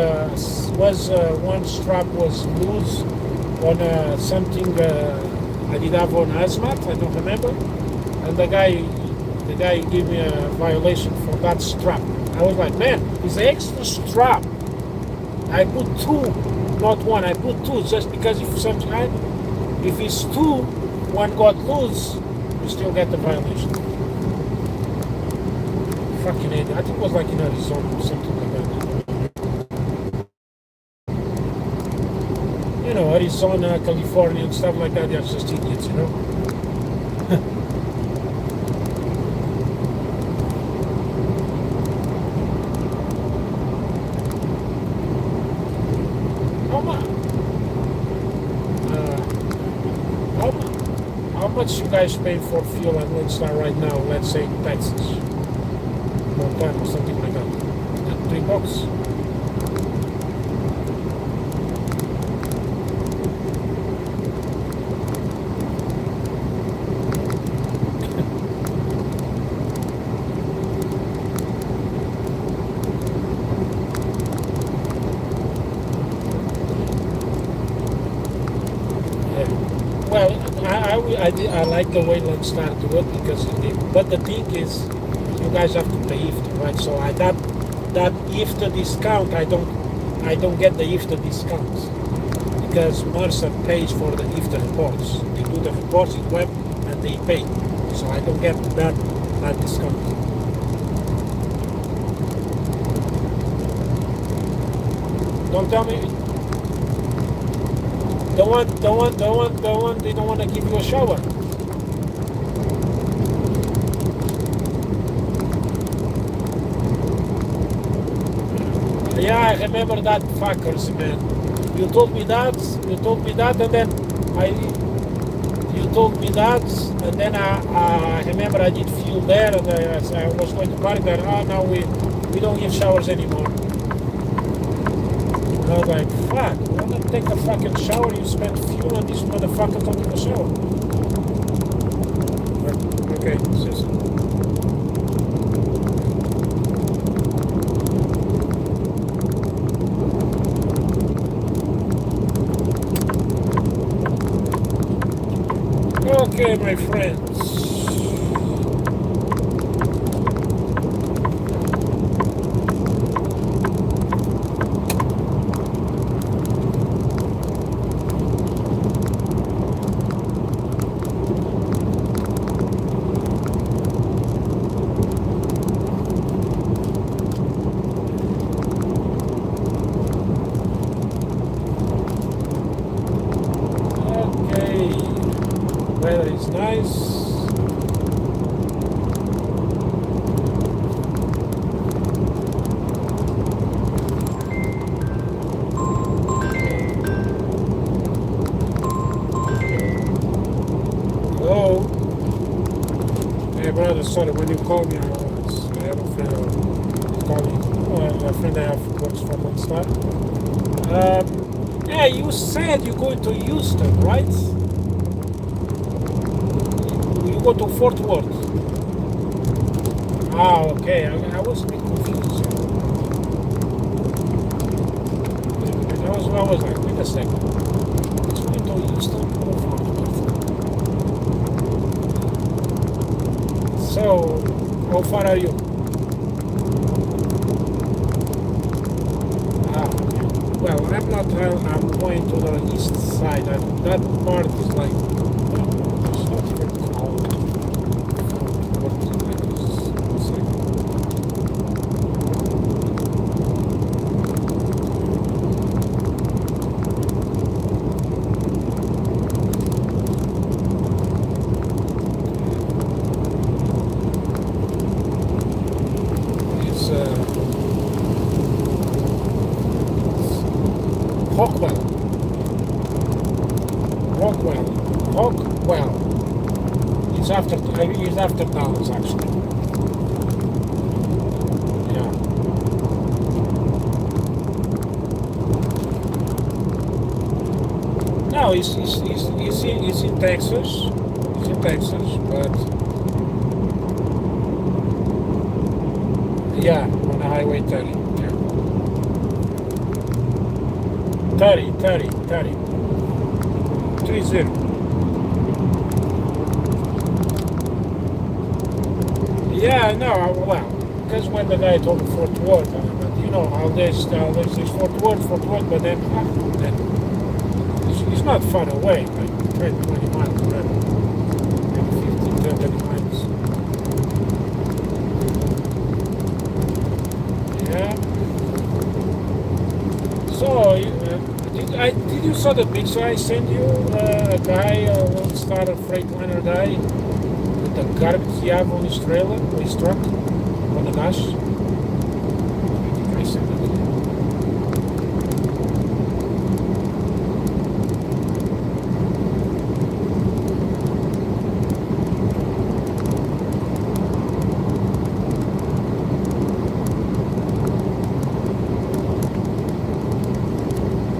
Speaker 1: one strap was loose on something I did have on hazmat. I don't remember, and the guy gave me a violation for that strap. I was like, man, it's an extra strap. I put 2, not 1. I put 2 just because if it's 2, one got loose, you still get the violation. Fucking idiot. I think it was like in Arizona or something like that. You know, Arizona, California, and stuff like that, they're just idiots, you know? How much you guys pay for fuel at Landstar right now? Let's say in Texas, Montana, or something like that. $3. I like the way Landstar do it because, but the thing is, you guys have to pay IFTA, right? So that IFTA discount, I don't get the IFTA discounts because Mercer pays for the IFTA reports. They do the reports in web and they pay, so I don't get that discount. Don't tell me. The one they don't want to give you a shower. Yeah, I remember that fuckers, man. You told me that, and then I, you told me that, and then I remember I did fuel there, and I was going to park there. Oh, now we don't give showers anymore. And I was like, fuck, why not take a fucking shower? You spend fuel on this motherfucker taking a shower. But, okay, sis. Okay, my friends. Okay, weather is nice. Hello? Hey brother, sorry, when you call me, I have a friend who's calling. A friend I have who works for Landstar. Yeah, you said you're going to Houston, right? You go to Fort Worth. Ah, okay. I was a bit confused. I was like, wait a second. It's going to Houston or Fort Worth? So, how far are you? Ah, okay. Well, I'm not. I'm going to the east side. That part is like. It's not even called. What is it? It's like. It's Hockwell. It's after Dallas, actually. Yeah. No, it's in Texas. It's in Texas, but yeah, on the Highway 30. Yeah. 30. 30. Yeah, no, well, because when the guy told me Fort Worth, but you know, all this is Fort Worth, but then it's not far away, like 20 miles, whatever. Maybe 15, 20 miles. Yeah. So, did you saw the picture I sent you? A guy, a Landstar Freightliner guy, with the garbage he have on his trailer, or his truck, on the dash. I think I sent it to you.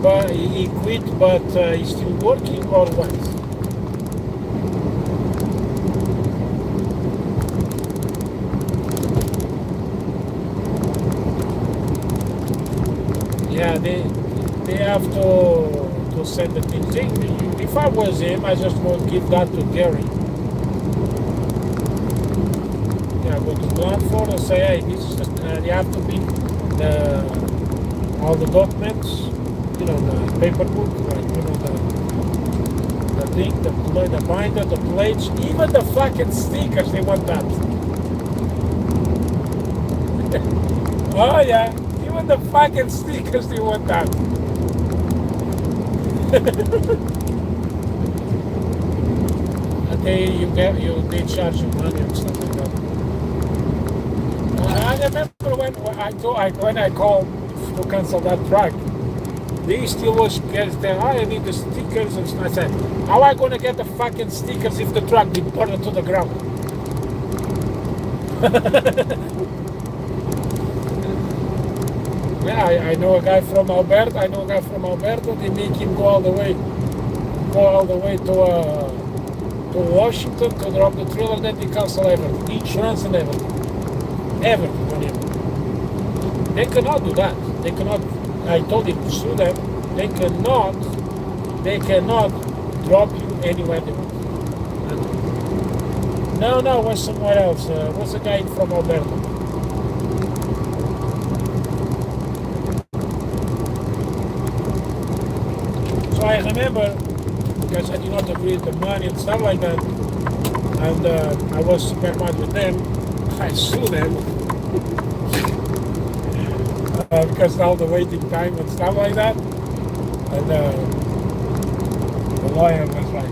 Speaker 1: But he quit, but he's still working, or what? Yeah, they have to send the things in. If I was him, I just would give that to Gary. Yeah, go to Blandford and say, hey, this is just, you have to be all the documents, you know, the paperwork, like, you know, the thing, the binder, the plates, even the fucking stickers, they want that. Oh yeah. Even the fucking stickers they want that. They charge you money and stuff like that. I remember when I called to cancel that truck. They still was scared. I need the stickers and stuff. I said, how am I gonna get the fucking stickers if the truck be burned to the ground? Yeah, I know a guy from Alberta. They make him go all the way to Washington to drop the trailer. Then they cancel everything, insurance and everything on him. They cannot do that. They cannot. I told him to sue them. They cannot drop you anywhere they want. No, it was somewhere else. Was a guy from Alberta. So I remember, because I did not agree with the money and stuff like that, and I was super mad with them. I sued them. Because all the waiting time and stuff like that. And the lawyer was like,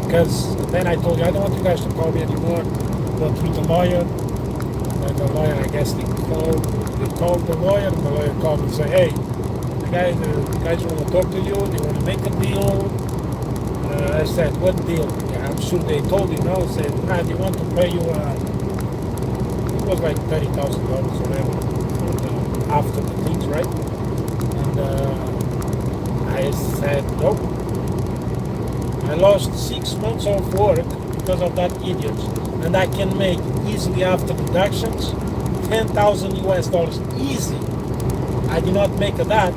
Speaker 1: because then I told you, I don't want you guys to call me anymore. Go through the lawyer. And the lawyer, I guess they called the lawyer, and the lawyer called me and said, hey, the guys want to talk to you, they want to make a deal. I said, what deal? Yeah, I'm sure they told you, no? Said, they want to pay you, it was like $30,000 or whatever. After the things, right? And I said, nope. I lost 6 months of work because of that idiot. And I can make easily after deductions $10,000 easy. I did not make that,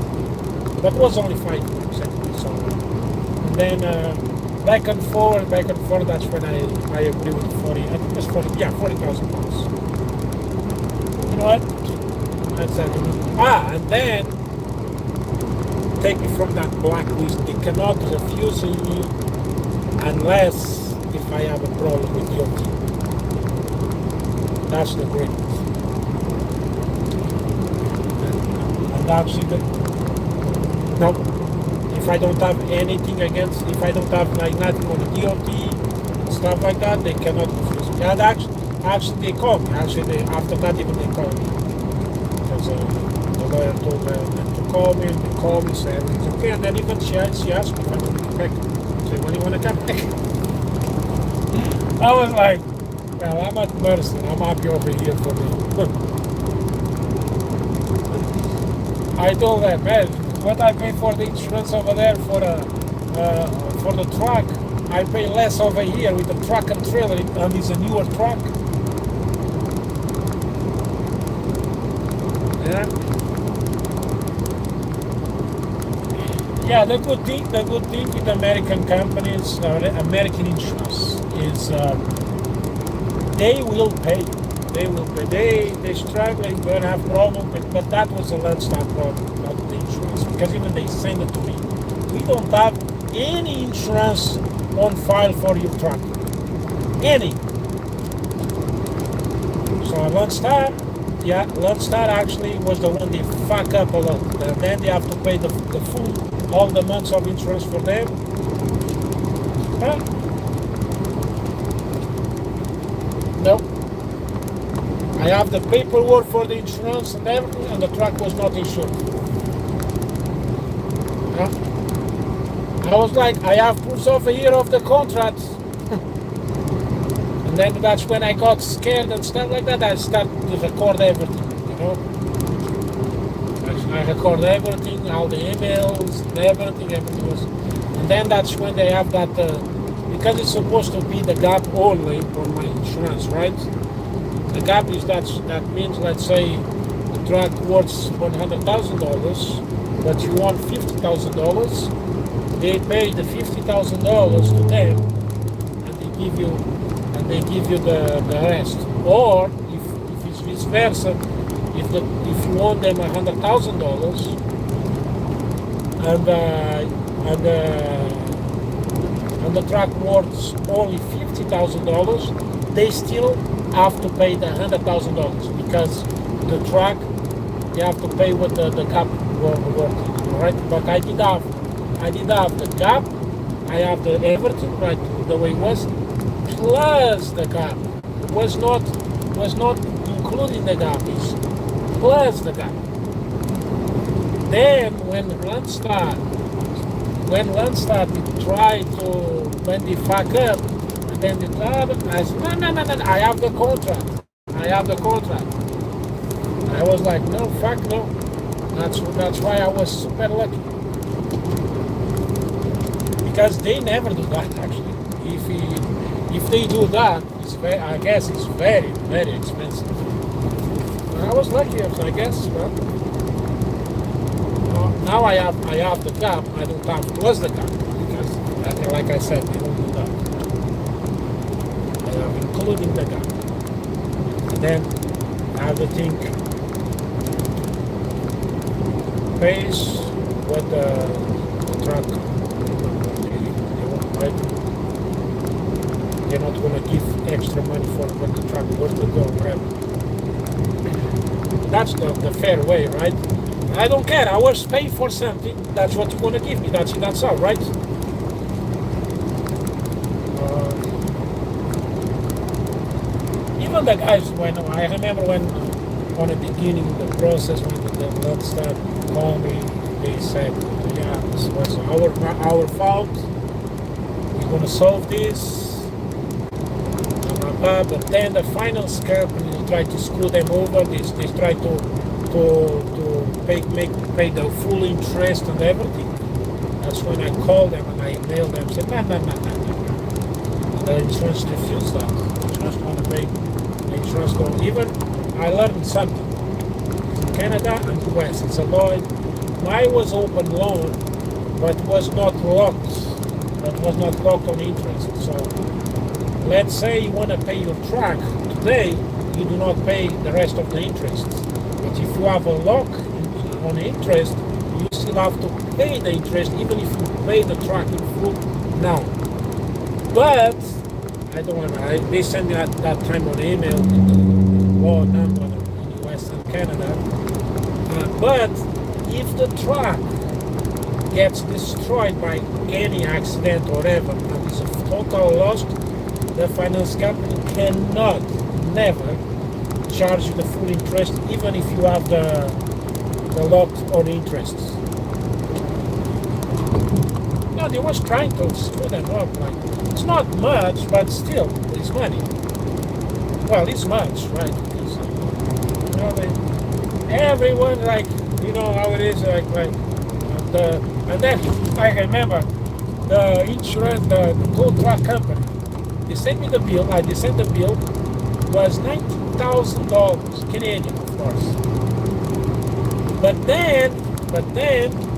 Speaker 1: but it was only 5%. So, and then back and forth, that's when I agree with 40, I think it was 40, yeah, $40,000. You know what? I said, and then take me from that blacklist. They cannot refuse me unless if I have a problem with DOT. That's the greatness. And that's it. No, if I don't have anything against, if I don't have like nothing on the DOT and stuff like that, they cannot refuse me. And actually they called me. After that even they called me. The lawyer told them to call me, and they called me, said it's okay, and then even she asked me if I want to come back. So when do you want to come back? I was like, well, I'm at mercy, I'm happy over here for me. I told them, man, what I pay for the insurance over there for the truck, I pay less over here with the truck and trailer, and it's a newer truck. Yeah, the good thing with American companies, American insurance, is they will pay. They struggling, they don't have problem, but that was a Landstar problem, not the insurance, because even they send it to me. We don't have any insurance on file for your truck, any. So Landstar. Yeah, Landstar actually was the one they fuck up a lot. And then they have to pay the full, all the months of insurance for them. Huh? Nope. I have the paperwork for the insurance and everything, and the truck was not insured. Huh? I was like, I have proofs over here of the contract. And then that's when I got scared and stuff like that. I started to record everything, you know. I record everything, all the emails, everything was. And then that's when they have that, because it's supposed to be the gap only on my insurance, right? The gap is that means, let's say, the truck worth $100,000, but you want $50,000. They pay the $50,000 to them, and they give you. They give you the rest. Or if it's vice versa, if you owe them $100,000 and the truck worth only $50,000, they still have to pay the $100,000 because the truck they have to pay what the gap worth, right? But I did have the gap, I have the everything right the way it was. Plus the gap was not including the gap, it's plus the gap. then when Landstar tried to, when they fuck up, and then the other, I said, no, I have the contract. I was like, no, fuck no. That's why I was super lucky. Because they never do that, actually. If they do that, I guess it's very, very expensive. But I was lucky, I guess. Well, now I have the gap. I don't have plus the gap because, like I said, they don't do that. I have including the gap. And then I have the thing pays what the truck they want, right? They're not going to give extra money for what the truck worth to go, whatever. That's the fair way, right? I don't care. I was paid for something. That's what you're going to give me. That's all, right? Even the guys, when I remember when on the beginning of the process, when the Landstar called me, they said, yeah, this was our fault. We're going to solve this. But then the finance company tried to screw them over. They tried to pay the full interest and everything. That's when I called them and I emailed them and said, no. And the insurance refused that. The insurance want to pay. The insurance don't. Even I learned something. In Canada and US, it's a law. Mine was open loan, but was not locked. But was not locked on interest. So let's say you want to pay your truck today, you do not pay the rest of the interest. But if you have a lock on interest, you still have to pay the interest even if you pay the truck in full now. But I don't want to. They send me at that time on email with the law number in US and Canada. But if the truck gets destroyed by any accident or whatever, and it's a total loss, the finance company cannot, never charge you the full interest, even if you have the lock on interests. No, they was trying to screw them up. Like, it's not much, but still, it's money. Well, it's much, right? Because, everyone, like, you know how it is, like and then I remember the insurance, the tow truck company. They sent me the bill. They sent the bill. Was $19,000 Canadian, of course. But then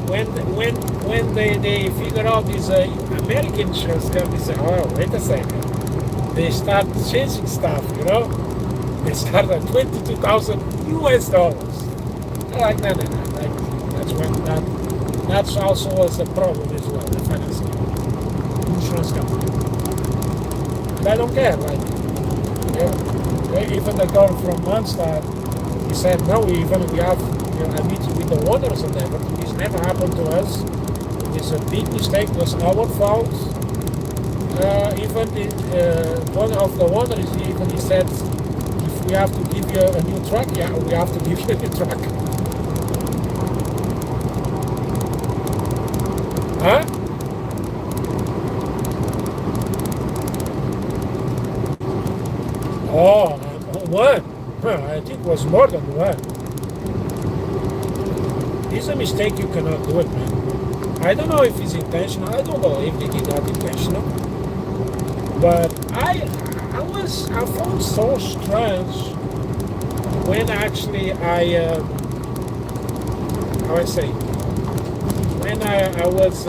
Speaker 1: when they figure out this American insurance company, say, oh, wait a second. They start changing stuff, you know. They start at $22,000 US. They're like, no. Like, that's also was a problem as well. The finance company, insurance company. I don't care, like, even the girl from Landstar, he said, no, even we have a meeting with the owners and everything. This never happened to us. It's a big mistake. It was our fault. Even one of the owners, he said, if we have to give you a new truck, yeah, we have to give you a new truck. Huh? Oh, one. I think it was more than one. It's a mistake, you cannot do it, man. I don't know if it's intentional. I don't believe they did that intentional. But I found so strange when actually when I was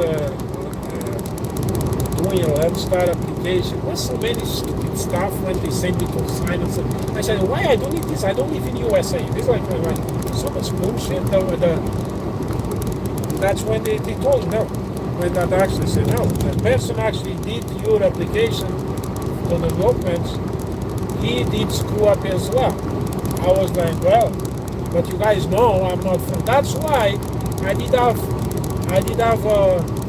Speaker 1: doing a Landstar application, was so many stupid stuff when they sent me to sign and stuff. I said, why I don't need this? I don't live in USA. This is like so much bullshit. That's when they told me no. When that actually said no. The person actually did your application to the documents, he did screw up as well. I was like, well, but you guys know I'm not from. That's why I did have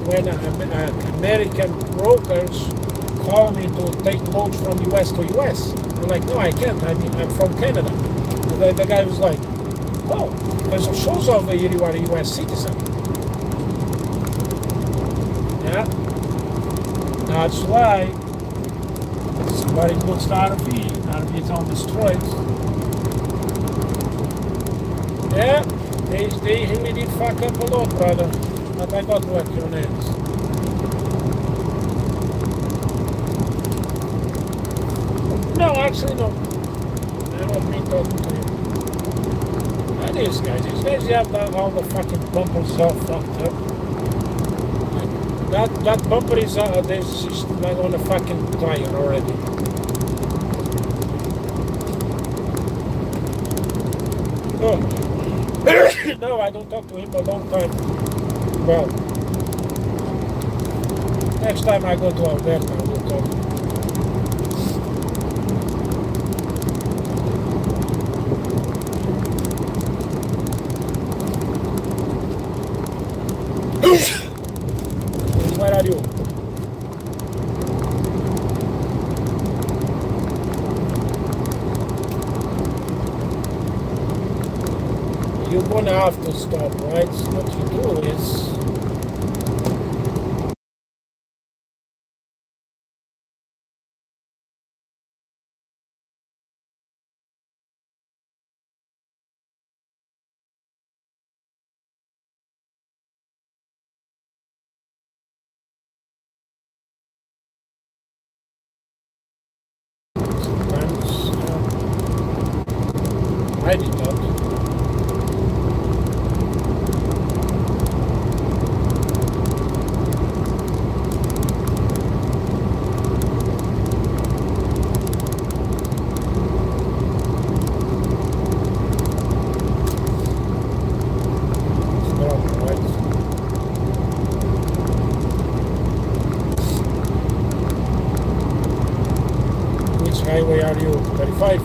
Speaker 1: when American brokers call me to take loads from US to US. I'm like, no, I can't. I'm from Canada. And the guy was like, oh, Because it shows over here you are a US citizen. Yeah? That's why somebody puts the RV is on destroyed. Yeah, they really did fuck up a lot, brother. But I got work on it. No, actually no. That was me talking to him. And these guys have all the fucking bumpers all fucked up. That bumper is like on a fucking tire already. Oh. No, I don't talk to him a long time. Well, next time I go to Alberta, I will talk. Where are you? You're gonna have to stop, right? What you do is sometimes I did not. Highway are you? 35?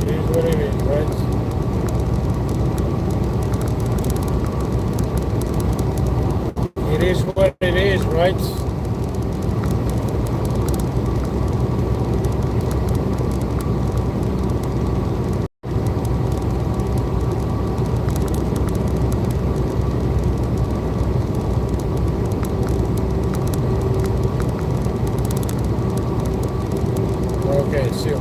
Speaker 1: It is what it is, right? It is what it is, right? Okay, see you.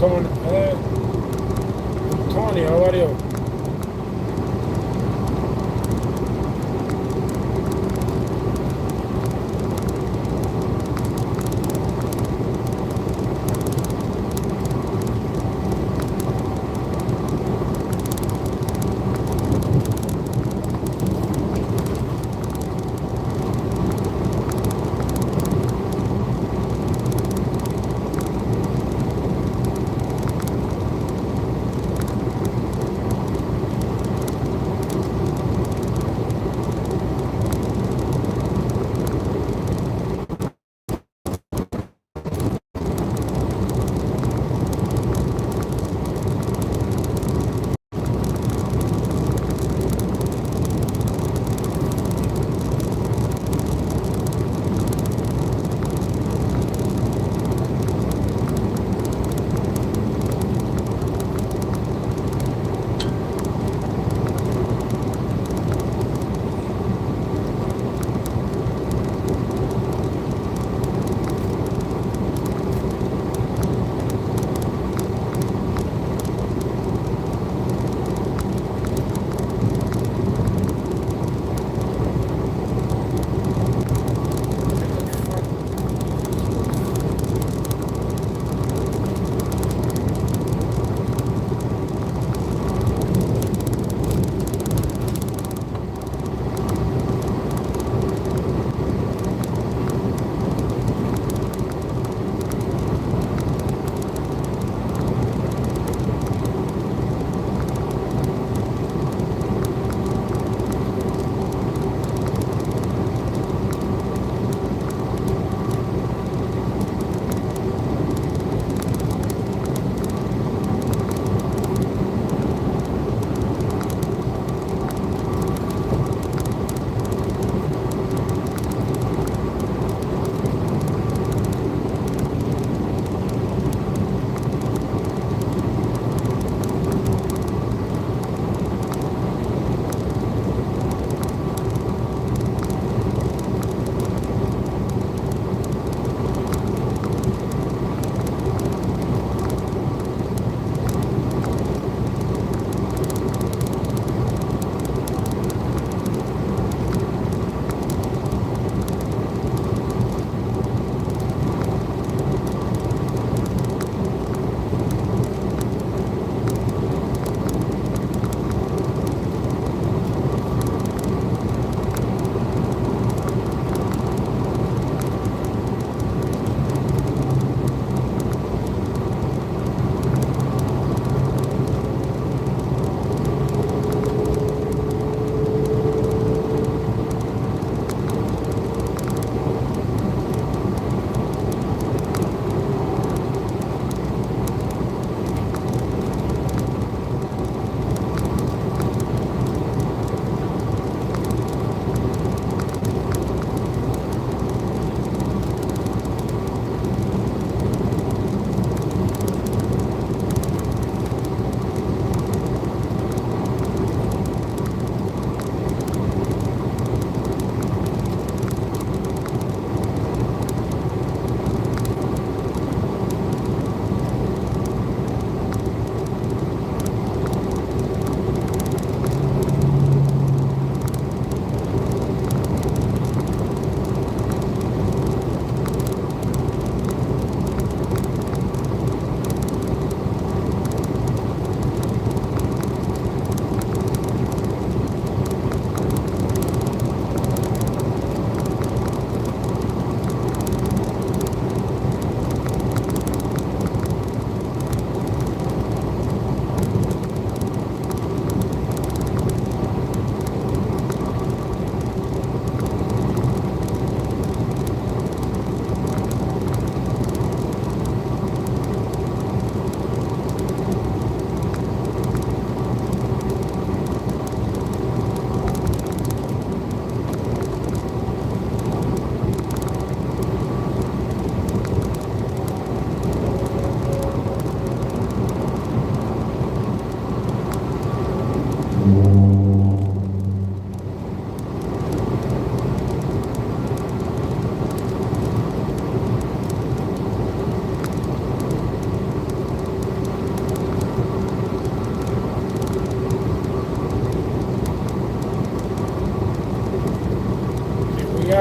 Speaker 1: Tony. Tony, how are you?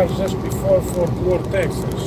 Speaker 1: cars just before Fort Worth, Texas.